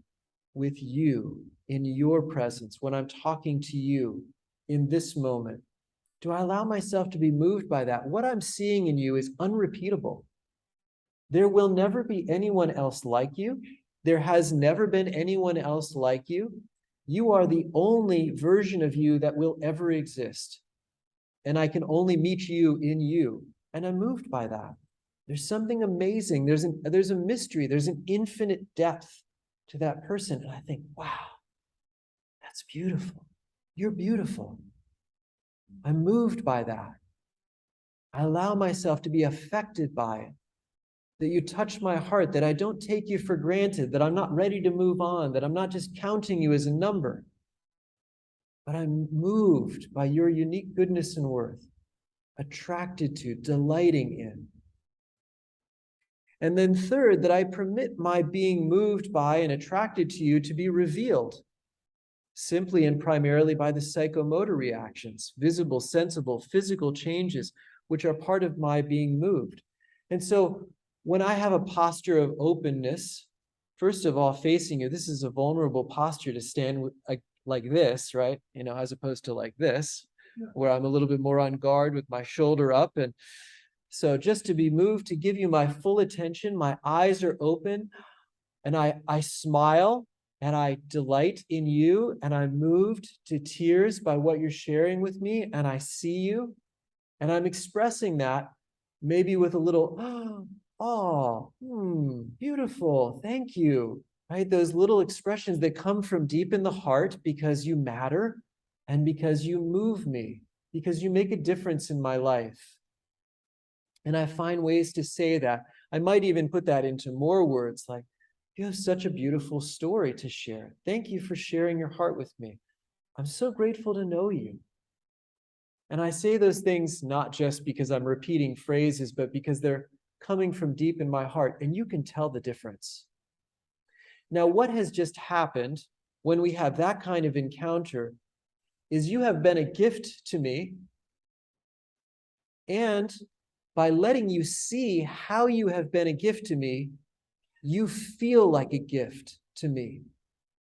with you in your presence when I'm talking to you in this moment? Do I allow myself to be moved by that? What I'm seeing in you is unrepeatable. There will never be anyone else like you. There has never been anyone else like you. You are the only version of you that will ever exist. And I can only meet you in you. And I'm moved by that. There's something amazing. There's a mystery. There's an infinite depth to that person. And I think, wow, that's beautiful. You're beautiful. I'm moved by that. I allow myself to be affected by it. That you touch my heart, that I don't take you for granted, that I'm not ready to move on, that I'm not just counting you as a number, but I'm moved by your unique goodness and worth, attracted to, delighting in. And then third, that I permit my being moved by and attracted to you to be revealed simply and primarily by the psychomotor reactions, visible, sensible, physical changes, which are part of my being moved. And so when I have a posture of openness, first of all, facing you, this is a vulnerable posture to stand like this, right? As opposed to like this, where I'm a little bit more on guard with my shoulder up. And so just to be moved, to give you my full attention, my eyes are open, and I smile, and I delight in you, and I'm moved to tears by what you're sharing with me, and I see you, and I'm expressing that maybe with a little, beautiful, thank you, right? Those little expressions that come from deep in the heart because you matter and because you move me, because you make a difference in my life. And I find ways to say that. I might even put that into more words like, you have such a beautiful story to share. Thank you for sharing your heart with me. I'm so grateful to know you. And I say those things not just because I'm repeating phrases, but because they're coming from deep in my heart, and you can tell the difference. Now, what has just happened when we have that kind of encounter is you have been a gift to me, and by letting you see how you have been a gift to me, you feel like a gift to me.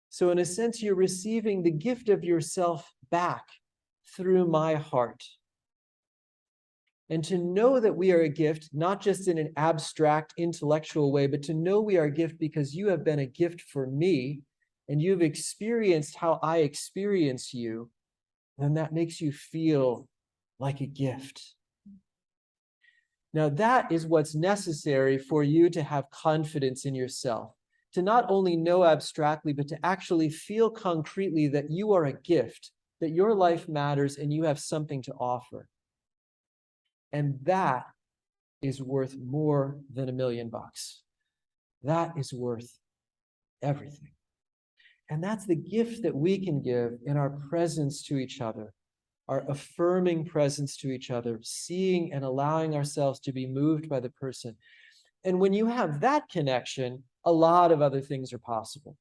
So in a sense, you're receiving the gift of yourself back through my heart. And to know that we are a gift, not just in an abstract intellectual way, but to know we are a gift because you have been a gift for me, and you've experienced how I experience you, then that makes you feel like a gift. Now, that is what's necessary for you to have confidence in yourself, to not only know abstractly, but to actually feel concretely that you are a gift, that your life matters and you have something to offer. And that is worth more than $1 million. That is worth everything. And that's the gift that we can give in our presence to each other, our affirming presence to each other, seeing and allowing ourselves to be moved by the person. And when you have that connection, a lot of other things are possible.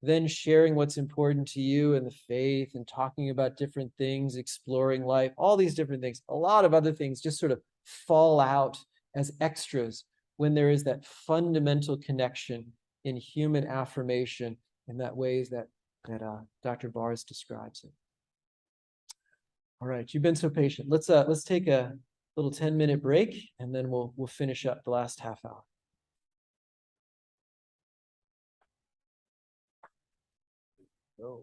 Then sharing what's important to you and the faith and talking about different things, exploring life, all these different things. A lot of other things just sort of fall out as extras when there is that fundamental connection in human affirmation in that ways that Dr. Bars describes it. All right, you've been so patient. Let's take a little 10-minute break, and then we'll finish up the last half hour. Oh.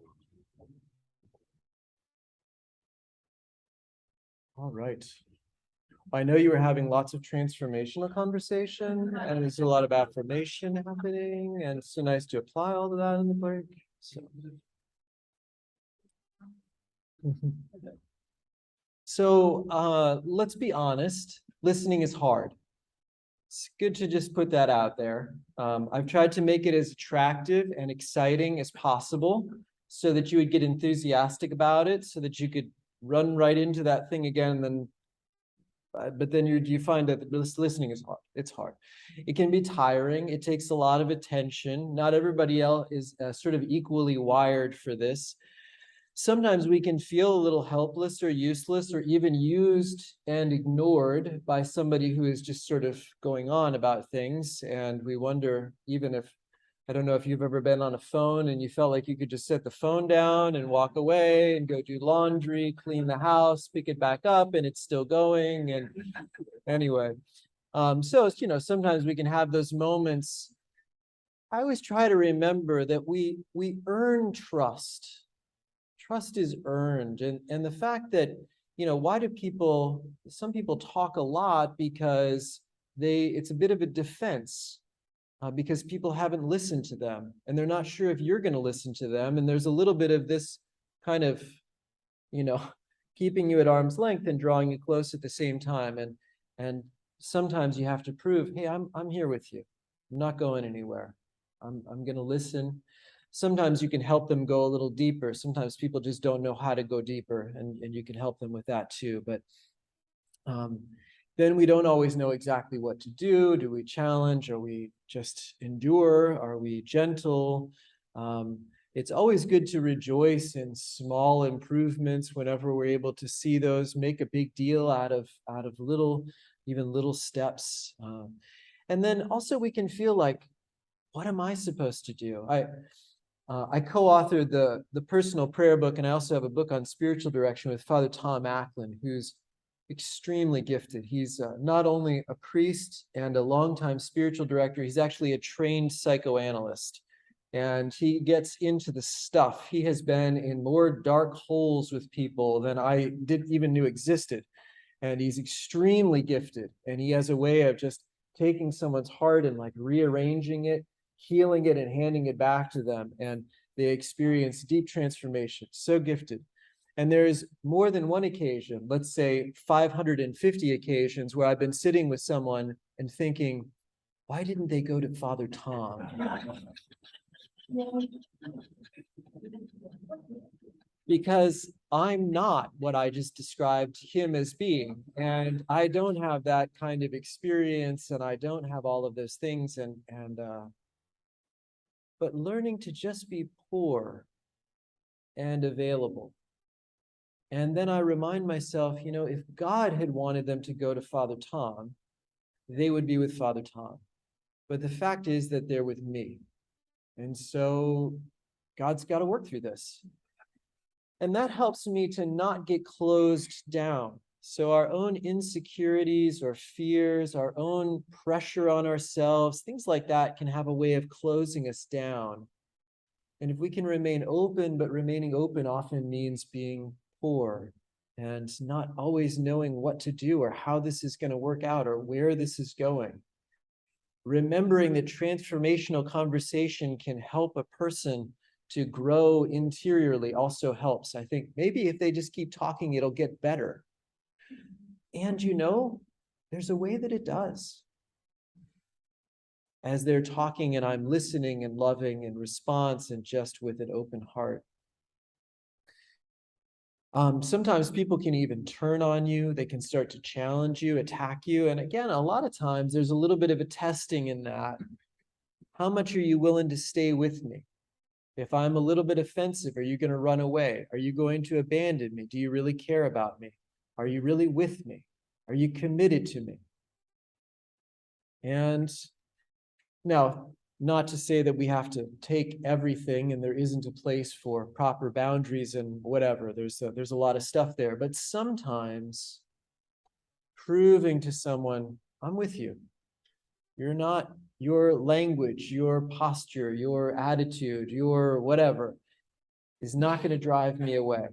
All right. I know you were having lots of transformational conversation, and there's a lot of affirmation happening, and it's so nice to apply all of that in the break. So let's be honest, listening is hard. It's good to just put that out there. I've tried to make it as attractive and exciting as possible so that you would get enthusiastic about it, so that you could run right into that thing again. And but then you find that listening is hard. It's hard. It can be tiring. It takes a lot of attention. Not everybody else is sort of equally wired for this. Sometimes we can feel a little helpless or useless or even used and ignored by somebody who is just sort of going on about things. And we wonder, even if, I don't know if you've ever been on a phone and you felt like you could just set the phone down and walk away and go do laundry, clean the house, pick it back up, and it's still going. And anyway, so, sometimes we can have those moments. I always try to remember that we earn trust. Trust is earned. And the fact that, why do some people talk a lot because it's a bit of a defense because people haven't listened to them and they're not sure if you're going to listen to them. And there's a little bit of this kind of, keeping you at arm's length and drawing you close at the same time. And sometimes you have to prove, hey, I'm here with you. I'm not going anywhere. I'm going to listen. Sometimes you can help them go a little deeper. Sometimes people just don't know how to go deeper, and you can help them with that too. But then we don't always know exactly what to do. Do we challenge? Are we just endure? Are we gentle? It's always good to rejoice in small improvements whenever we're able to see those, make a big deal out of little steps. And then also we can feel like, what am I supposed to do? I co-authored the personal prayer book, and I also have a book on spiritual direction with Father Tom Acklin, who's extremely gifted. He's not only a priest and a longtime spiritual director, he's actually a trained psychoanalyst. And he gets into the stuff. He has been in more dark holes with people than I even knew existed. And he's extremely gifted. And he has a way of just taking someone's heart and like rearranging it, healing it, and handing it back to them. And they experience deep transformation. So gifted. And there's more than one occasion, let's say 550 occasions, where I've been sitting with someone and thinking, why didn't they go to Father Tom? Because I'm not what I just described him as being. And I don't have that kind of experience, and I don't have all of those things. But learning to just be poor and available. And then I remind myself, if God had wanted them to go to Father Tom, they would be with Father Tom. But the fact is that they're with me. And so God's got to work through this. And that helps me to not get closed down. So our own insecurities or fears, our own pressure on ourselves, things like that can have a way of closing us down. And if we can remain open, but remaining open often means being poor and not always knowing what to do or how this is going to work out or where this is going. Remembering that transformational conversation can help a person to grow interiorly also helps. I think maybe if they just keep talking, it'll get better. And there's a way that it does. As they're talking and I'm listening and loving in response and just with an open heart. Sometimes people can even turn on you. They can start to challenge you, attack you. And again, a lot of times there's a little bit of a testing in that. How much are you willing to stay with me? If I'm a little bit offensive, are you going to run away? Are you going to abandon me? Do you really care about me? Are you really with me? Are you committed to me? And now, not to say that we have to take everything and there isn't a place for proper boundaries and whatever. There's a lot of stuff there. But sometimes proving to someone, I'm with you. You're not, your language, your posture, your attitude, your whatever is not going to drive me away.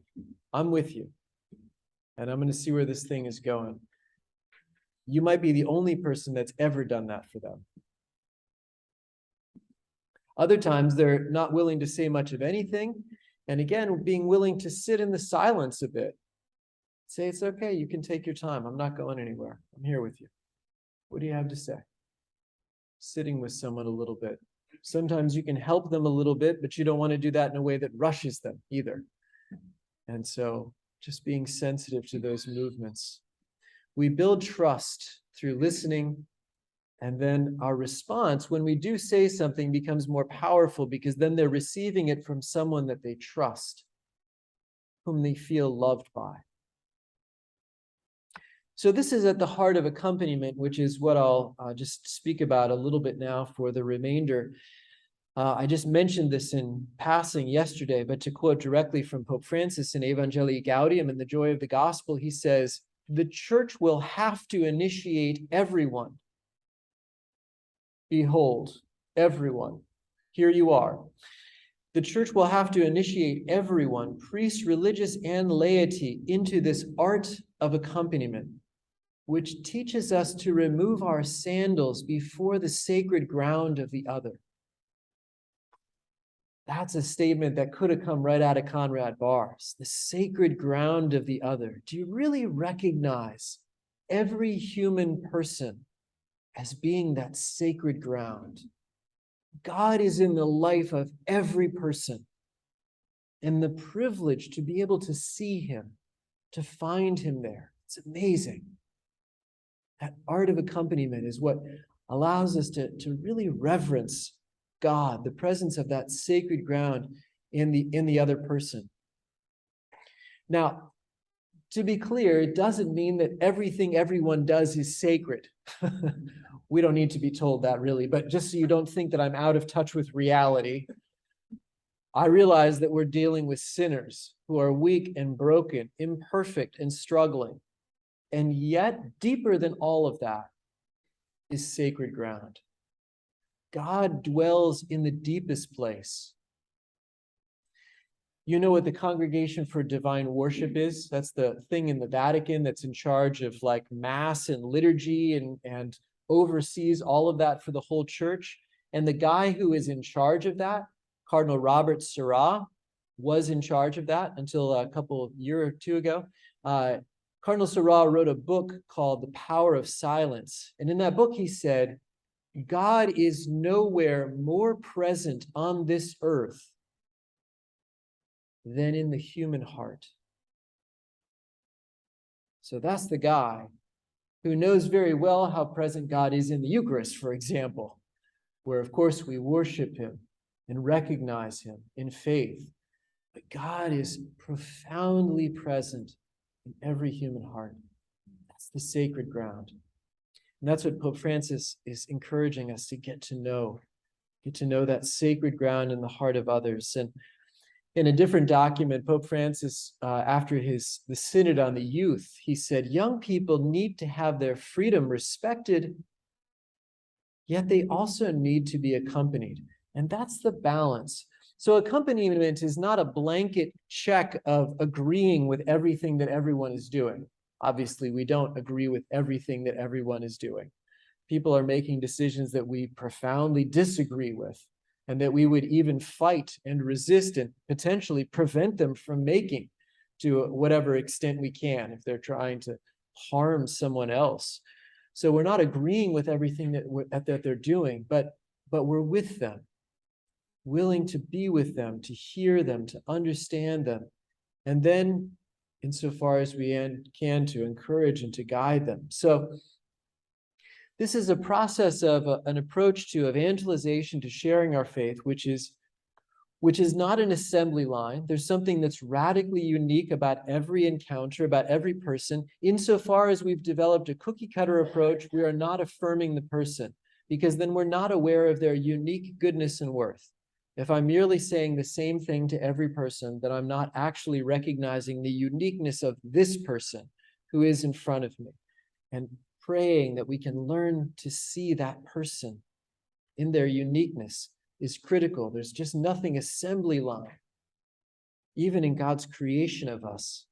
I'm with you. And I'm going to see where this thing is going. You might be the only person that's ever done that for them. Other times they're not willing to say much of anything. And again, being willing to sit in the silence a bit. Say, it's okay, you can take your time. I'm not going anywhere. I'm here with you. What do you have to say? Sitting with someone a little bit. Sometimes you can help them a little bit, but you don't want to do that in a way that rushes them either. And so just being sensitive to those movements. We build trust through listening. And then our response, when we do say something, becomes more powerful because then they're receiving it from someone that they trust, whom they feel loved by. So this is at the heart of accompaniment, which is what I'll just speak about a little bit now for the remainder. I just mentioned this in passing yesterday, but to quote directly from Pope Francis in Evangelii Gaudium and the Joy of the Gospel, he says, the church will have to initiate everyone. Behold, everyone, here you are. The church will have to initiate everyone, priests, religious, and laity, into this art of accompaniment. which teaches us to remove our sandals before the sacred ground of the other. That's a statement that could have come right out of Conrad Barrs, the sacred ground of the other. Do you really recognize every human person as being that sacred ground? God is in the life of every person, and the privilege to be able to see him, to find him there. It's amazing. That art of accompaniment is what allows us to really reverence God, the presence of that sacred ground in the other person. Now, to be clear, it doesn't mean that everything everyone does is sacred. We don't need to be told that, really, but just so you don't think that I'm out of touch with reality, I realize that we're dealing with sinners who are weak and broken, imperfect and struggling. And yet, deeper than all of that is sacred ground. God dwells in the deepest place. You know what the Congregation for Divine Worship is? That's the thing in the Vatican that's in charge of like Mass and liturgy and oversees all of that for the whole church. And the guy who is in charge of that, Cardinal Robert Sarah, was in charge of that until a year or two ago. Cardinal Sarah wrote a book called The Power of Silence. And in that book, he said, God is nowhere more present on this earth than in the human heart. So that's the guy who knows very well how present God is in the Eucharist, for example, where, of course, we worship him and recognize him in faith. But God is profoundly present in every human heart. That's the sacred ground. And that's what Pope Francis is encouraging us to get to know that sacred ground in the heart of others. And in a different document, Pope Francis, after the Synod on the Youth, he said, young people need to have their freedom respected, yet they also need to be accompanied. And that's the balance. So accompaniment is not a blanket check of agreeing with everything that everyone is doing. Obviously, we don't agree with everything that everyone is doing. People are making decisions that we profoundly disagree with, and that we would even fight and resist and potentially prevent them from making to whatever extent we can if they're trying to harm someone else. So we're not agreeing with everything that they're doing, but we're with them, willing to be with them, to hear them, to understand them, and then, insofar as we can, to encourage and to guide them. So this is a process of an approach to evangelization, to sharing our faith, which is not an assembly line. There's something that's radically unique about every encounter, about every person. Insofar as we've developed a cookie cutter approach, we are not affirming the person, because then we're not aware of their unique goodness and worth. If I'm merely saying the same thing to every person, then I'm not actually recognizing the uniqueness of this person who is in front of me, and praying that we can learn to see that person in their uniqueness is critical. There's just nothing assembly line, even in God's creation of us.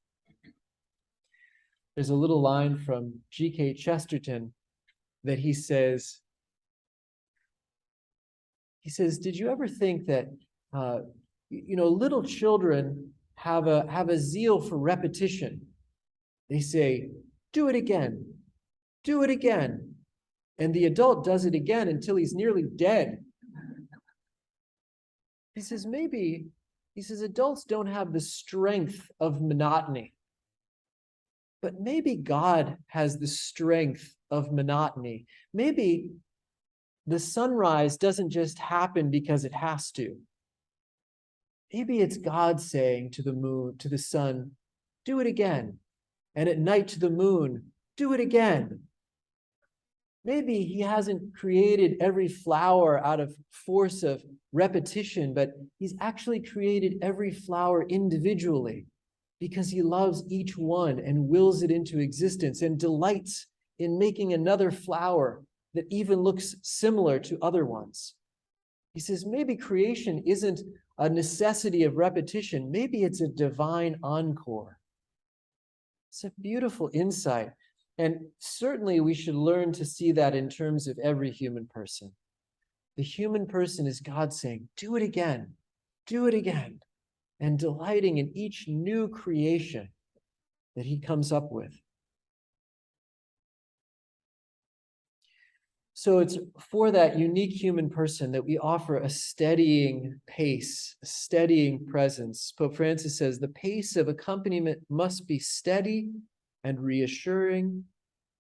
There's a little line from G.K. Chesterton that he says, did you ever think that, little children have a zeal for repetition? They say, do it again, do it again. And the adult does it again until he's nearly dead. He says, adults don't have the strength of monotony, but maybe God has the strength of monotony. Maybe the sunrise doesn't just happen because it has to. Maybe it's God saying to the moon, to the sun, do it again. And at night to the moon, do it again. Maybe he hasn't created every flower out of force of repetition, but he's actually created every flower individually because he loves each one and wills it into existence and delights in making another flower that even looks similar to other ones. He says, maybe creation isn't a necessity of repetition. Maybe it's a divine encore. It's a beautiful insight. And certainly we should learn to see that in terms of every human person. The human person is God saying, do it again, and delighting in each new creation that he comes up with. So it's for that unique human person that we offer a steadying pace, a steadying presence. Pope Francis says the pace of accompaniment must be steady and reassuring,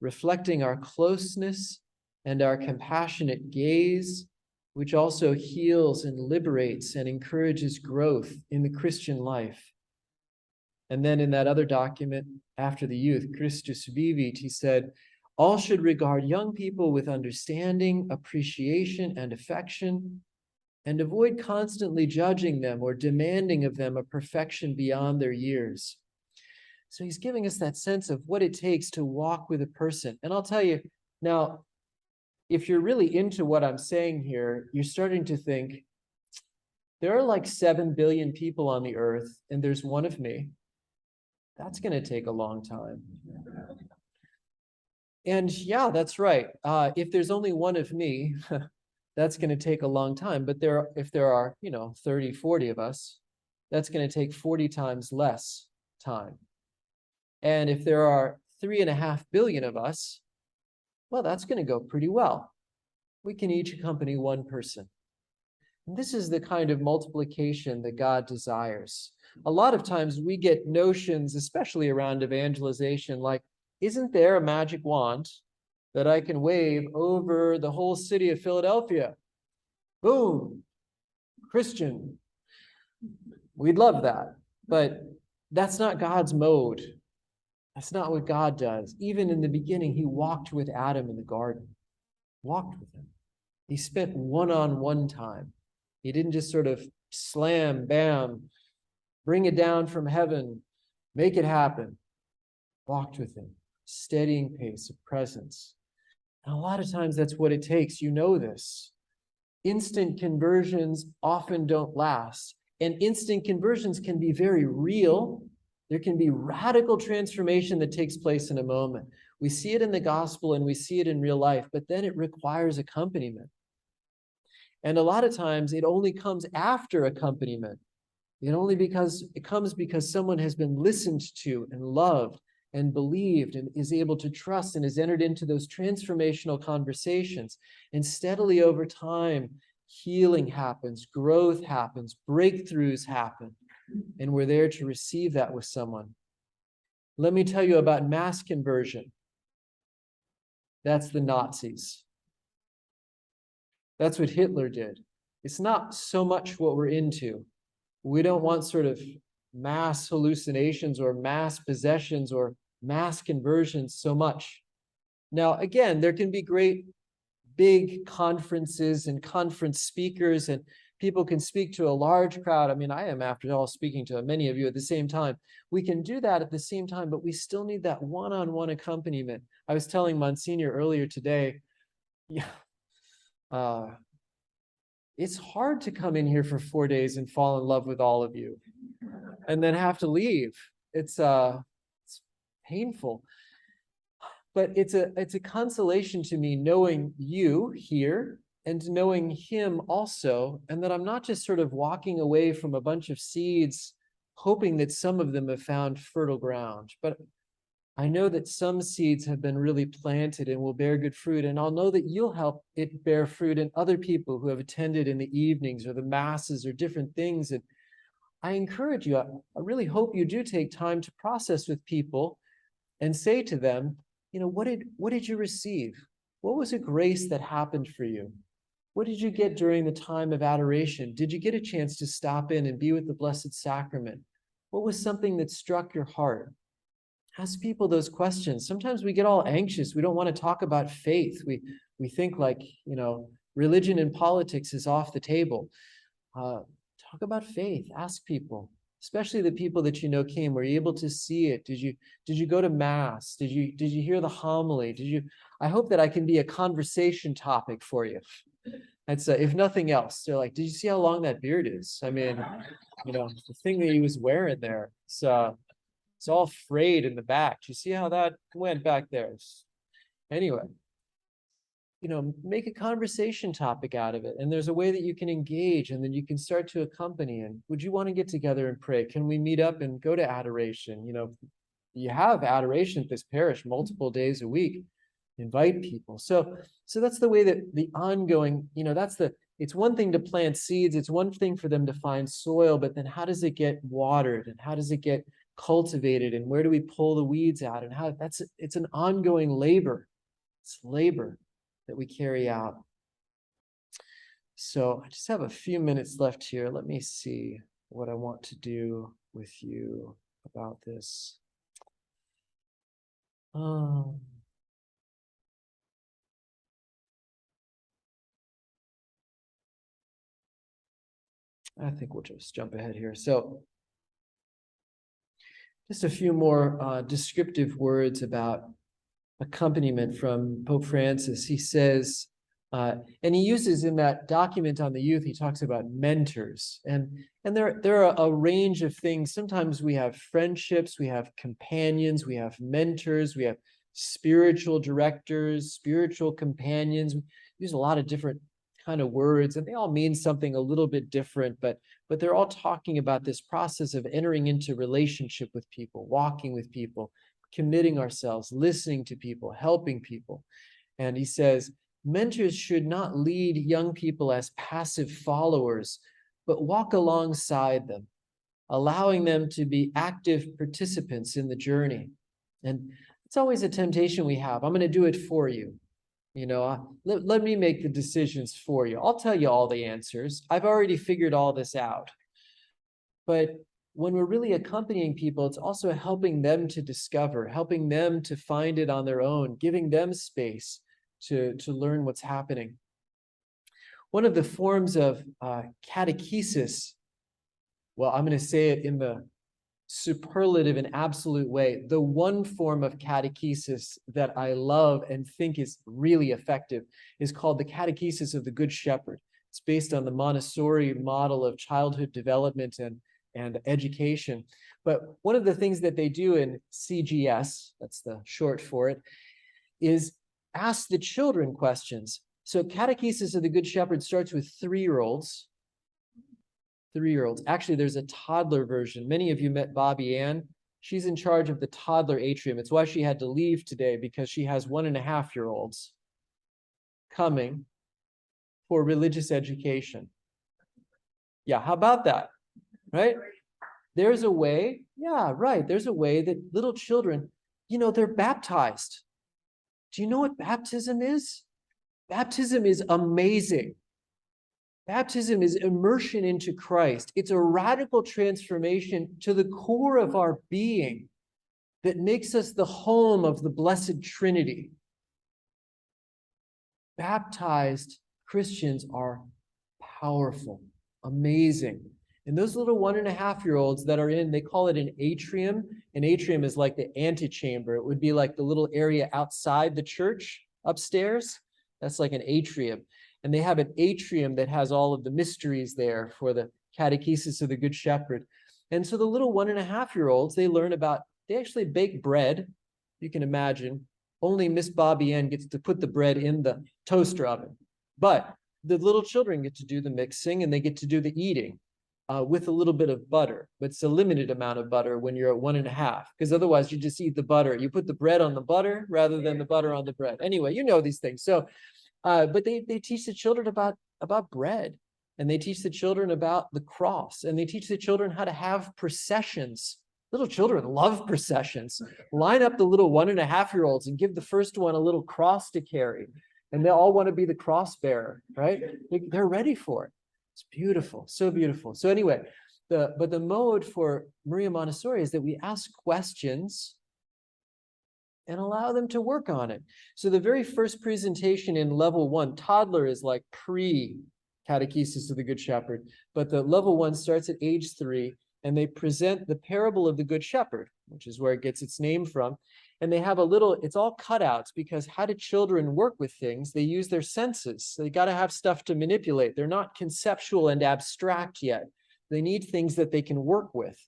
reflecting our closeness and our compassionate gaze, which also heals and liberates and encourages growth in the Christian life. And then in that other document, after the youth, Christus Vivit, he said, all should regard young people with understanding, appreciation, and affection, and avoid constantly judging them or demanding of them a perfection beyond their years. So he's giving us that sense of what it takes to walk with a person. And I'll tell you, now, if you're really into what I'm saying here, you're starting to think, there are like 7 billion people on the earth, and there's one of me. That's going to take a long time. And yeah, that's right. If there's only one of me, that's going to take a long time. But if there are, 30, 40 of us, that's going to take 40 times less time. And if there are 3.5 billion of us, well, that's going to go pretty well. We can each accompany one person. And this is the kind of multiplication that God desires. A lot of times we get notions, especially around evangelization, like, isn't there a magic wand that I can wave over the whole city of Philadelphia? Boom, Christian. We'd love that, but that's not God's mode. That's not what God does. Even in the beginning, he walked with Adam in the garden, walked with him. He spent one-on-one time. He didn't just sort of slam, bam, bring it down from heaven, make it happen. Walked with him, steadying pace of presence. And a lot of times that's what it takes. You know this. Instant conversions often don't last. And instant conversions can be very real. There can be radical transformation that takes place in a moment. We see it in the gospel and we see it in real life, but then it requires accompaniment. And a lot of times it only comes after accompaniment. It comes because someone has been listened to and loved and believed and is able to trust and has entered into those transformational conversations. And steadily over time, healing happens, growth happens, breakthroughs happen. And we're there to receive that with someone. Let me tell you about mass conversion. That's the Nazis. That's what Hitler did. It's not so much what we're into. We don't want sort of mass hallucinations or mass possessions or mass conversions so much. Now, again, there can be great big conferences and conference speakers, and people can speak to a large crowd. I mean, I am, after all, speaking to many of you at the same time. We can do that at the same time, but we still need that one-on-one accompaniment. I was telling Monsignor earlier today, it's hard to come in here for 4 days and fall in love with all of you and then have to leave. It's painful. But it's a consolation to me knowing you here and knowing him also, and that I'm not just sort of walking away from a bunch of seeds, hoping that some of them have found fertile ground. But I know that some seeds have been really planted and will bear good fruit, and I'll know that you'll help it bear fruit in other people who have attended in the evenings or the masses or different things. And I encourage you, I really hope you do take time to process with people and say to them, what did you receive? What was a grace that happened for you? What did you get during the time of adoration? Did you get a chance to stop in and be with the Blessed Sacrament? What was something that struck your heart? Ask people those questions. Sometimes we get all anxious. We don't want to talk about faith. We think like, religion and politics is off the table. Talk about faith. Ask people, especially the people that came. Were you able to see it? Did you go to mass? Did you hear the homily? I hope that I can be a conversation topic for you. That's if nothing else. They're like, did you see how long that beard is? I mean, the thing that he was wearing there. So It's all frayed in the back. Do you see how that went back there? Anyway, make a conversation topic out of it. And there's a way that you can engage, and then you can start to accompany. And would you want to get together and pray? Can we meet up and go to adoration? You have adoration at this parish multiple days a week. Invite people. So that's the way that the ongoing, it's one thing to plant seeds. It's one thing for them to find soil, but then how does it get watered, and how does it get cultivated, and where do we pull the weeds out, and it's an ongoing labor. It's labor that we carry out. So I just have a few minutes left here. Let me see what I want to do with you about this. I think we'll just jump ahead here. So just a few more descriptive words about accompaniment from Pope Francis. He says, and he uses in that document on the youth, he talks about mentors. And there are a range of things. Sometimes we have friendships, we have companions, we have mentors, we have spiritual directors, spiritual companions. We use a lot of different kind of words, and they all mean something a little bit different, but they're all talking about this process of entering into relationship with people, walking with people, committing ourselves, listening to people, helping people. And he says, mentors should not lead young people as passive followers, but walk alongside them, allowing them to be active participants in the journey. And it's always a temptation we have. I'm going to do it for you. Let me make the decisions for you. I'll tell you all the answers. I've already figured all this out. But when we're really accompanying people, it's also helping them to discover, helping them to find it on their own, giving them space to learn what's happening. One of the forms of catechesis, well, I'm going to say it in the superlative and absolute way. The one form of catechesis that I love and think is really effective is called the Catechesis of the Good Shepherd. It's based on the Montessori model of childhood development and education. But one of the things that they do in CGS, that's the short for it, is ask the children questions. So Catechesis of the Good Shepherd starts with 3-year-olds. Actually, there's a toddler version. Many of you met Bobby Ann. She's in charge of the toddler atrium. It's why she had to leave today, because she has 1.5-year-olds coming for religious education. Yeah, how about that? Right? There's a way, yeah, right. There's a way that little children, they're baptized. Do you know what baptism is? Baptism is amazing. Baptism is immersion into Christ. It's a radical transformation to the core of our being that makes us the home of the Blessed Trinity. Baptized Christians are powerful, amazing. And those little 1.5-year-olds that are in, they call it an atrium. An atrium is like the antechamber. It would be like the little area outside the church upstairs. That's like an atrium. And they have an atrium that has all of the mysteries there for the Catechesis of the Good Shepherd. And so the little 1.5-year-olds, they actually bake bread. You can imagine, only Miss Bobby Ann gets to put the bread in the toaster oven. But the little children get to do the mixing, and they get to do the eating with a little bit of butter. But it's a limited amount of butter when you're at 1.5, because otherwise you just eat the butter. You put the bread on the butter rather than the butter on the bread. Anyway, you know these things. So but they teach the children about bread, and they teach the children about the cross, and they teach the children how to have processions. Little children love processions. Line up the little 1.5-year-olds and give the first one a little cross to carry, and they all want to be the cross bearer, right? They're ready for it. It's beautiful, so beautiful. So anyway, the mode for Maria Montessori is that we ask questions and allow them to work on it. So the very first presentation in level 1, toddler is like pre-Catechesis of the Good Shepherd, but the level 1 starts at age 3, and they present the parable of the Good Shepherd, which is where it gets its name from. And they have it's all cutouts, because how do children work with things? They use their senses. They got to have stuff to manipulate. They're not conceptual and abstract yet. They need things that they can work with.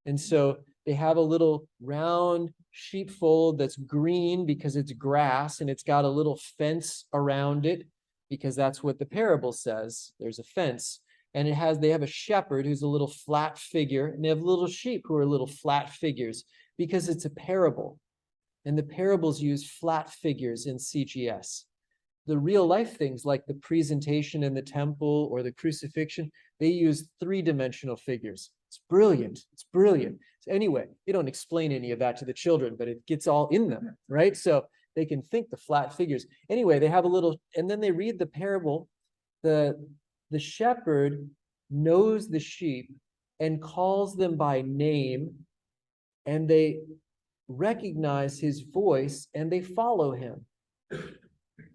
And so They have a little round sheepfold that's green because it's grass, and it's got a little fence around it because that's what the parable says. There's a fence. And they have a shepherd who's a little flat figure, and they have little sheep who are little flat figures because it's a parable. And the parables use flat figures in CGS. The real life things like the presentation in the temple or the crucifixion, they use three-dimensional figures. It's brilliant. It's brilliant. So anyway, you don't explain any of that to the children, but it gets all in them, right? So they can think the flat figures. Anyway, they have a little, and then they read the parable. The shepherd knows the sheep and calls them by name, and they recognize his voice and they follow him.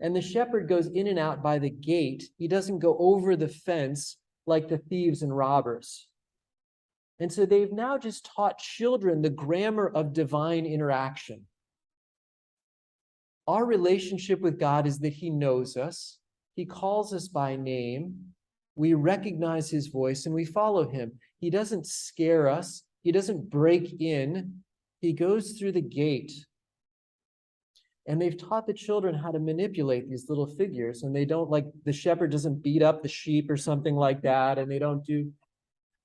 And the shepherd goes in and out by the gate. He doesn't go over the fence like the thieves and robbers. And so they've now just taught children the grammar of divine interaction. Our relationship with God is that he knows us. He calls us by name. We recognize his voice and we follow him. He doesn't scare us. He doesn't break in. He goes through the gate. And they've taught the children how to manipulate these little figures. And they don't, like, the shepherd doesn't beat up the sheep or something like that. And they don't do.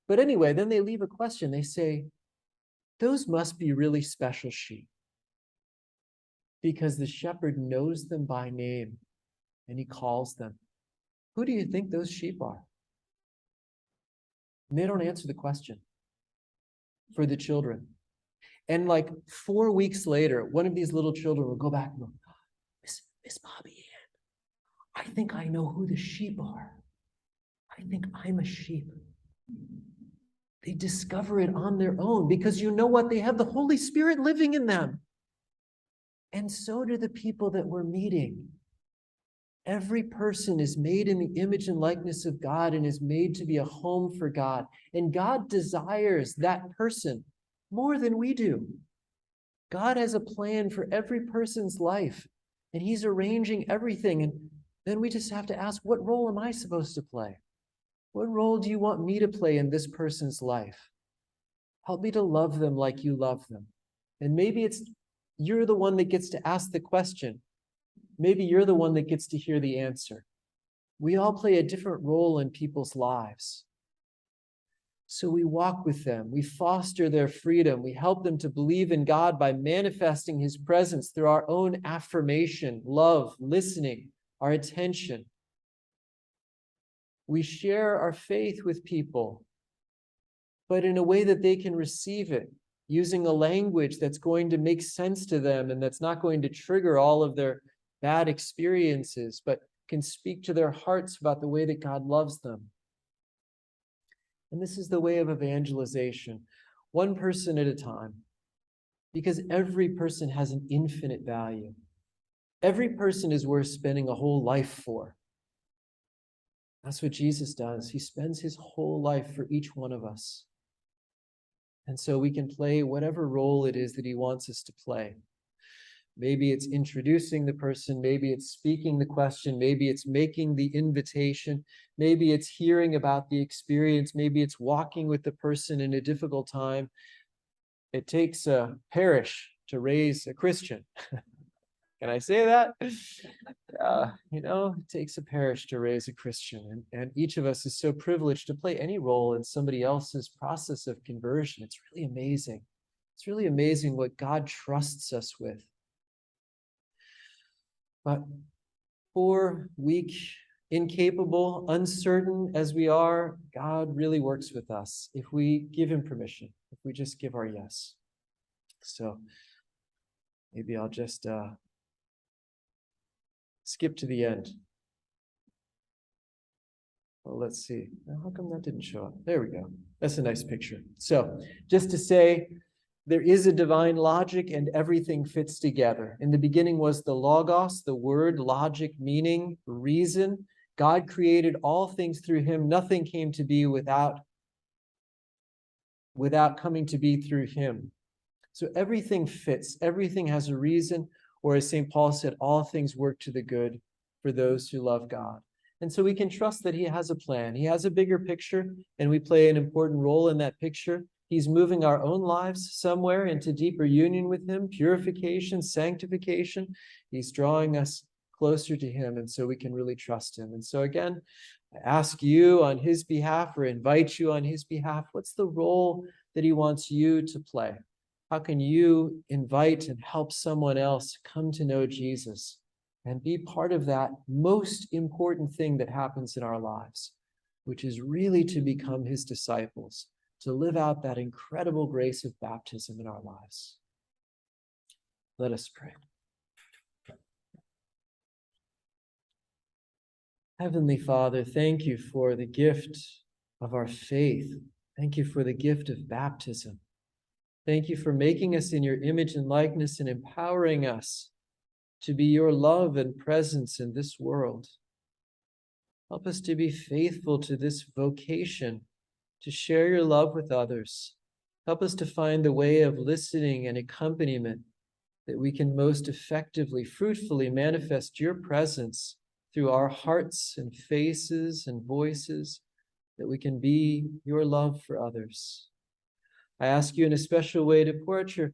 But anyway, then they leave a question. They say, those must be really special sheep, because the shepherd knows them by name and he calls them. Who do you think those sheep are? And they don't answer the question for the children. And like 4 weeks later, one of these little children will go back and go, Miss Bobby Ann, I think I know who the sheep are. I think I'm a sheep. They discover it on their own because you know what? They have the Holy Spirit living in them. And so do the people that we're meeting. Every person is made in the image and likeness of God and is made to be a home for God. And God desires that person more than we do. God has a plan for every person's life, and he's arranging everything. And then we just have to ask, what role am I supposed to play? What role do you want me to play in this person's life? Help me to love them like you love them. And maybe you're the one that gets to ask the question. Maybe you're the one that gets to hear the answer. We all play a different role in people's lives. So we walk with them, we foster their freedom, we help them to believe in God by manifesting his presence through our own affirmation, love, listening, our attention. We share our faith with people, but in a way that they can receive it, using a language that's going to make sense to them and that's not going to trigger all of their bad experiences, but can speak to their hearts about the way that God loves them. And this is the way of evangelization, one person at a time, because every person has an infinite value. Every person is worth spending a whole life for. That's what Jesus does. He spends his whole life for each one of us. And so we can play whatever role it is that he wants us to play. Maybe it's introducing the person, maybe it's speaking the question, maybe it's making the invitation, maybe it's hearing about the experience, maybe it's walking with the person in a difficult time. It takes a parish to raise a Christian. Can I say that? It takes a parish to raise a Christian. And each of us is so privileged to play any role in somebody else's process of conversion. It's really amazing. It's really amazing what God trusts us with. But poor, weak, incapable, uncertain as we are, God really works with us if we give him permission, if we just give our yes. So maybe I'll just skip to the end. Well, let's see. How come that didn't show up? There we go. That's a nice picture. So just to say, there is a divine logic and everything fits together. In the beginning was the logos, the word, logic, meaning, reason. God created all things through him. Nothing came to be without coming to be through him. So everything fits. Everything has a reason. Or as St. Paul said, all things work to the good for those who love God. And so we can trust that he has a plan. He has a bigger picture, and we play an important role in that picture. He's moving our own lives somewhere into deeper union with him, purification, sanctification. He's drawing us closer to him, and so we can really trust him. And so again, I ask you on his behalf, or invite you on his behalf, what's the role that he wants you to play? How can you invite and help someone else come to know Jesus and be part of that most important thing that happens in our lives, which is really to become his disciples, to live out that incredible grace of baptism in our lives? Let us pray. Heavenly Father, thank you for the gift of our faith. Thank you for the gift of baptism. Thank you for making us in your image and likeness and empowering us to be your love and presence in this world. Help us to be faithful to this vocation, to share your love with others. Help us to find the way of listening and accompaniment that we can most effectively, fruitfully manifest your presence through our hearts and faces and voices, that we can be your love for others. I ask you in a special way to pour out your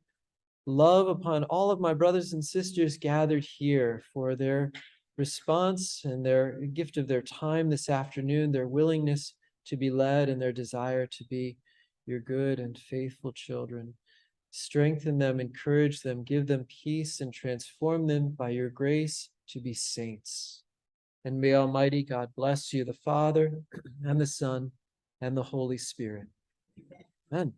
love upon all of my brothers and sisters gathered here for their response and their gift of their time this afternoon, their willingness to be led and their desire to be your good and faithful children. Strengthen them, encourage them, give them peace, and transform them by your grace to be saints. And may Almighty God bless you, the Father, and the Son, and the Holy Spirit. Amen.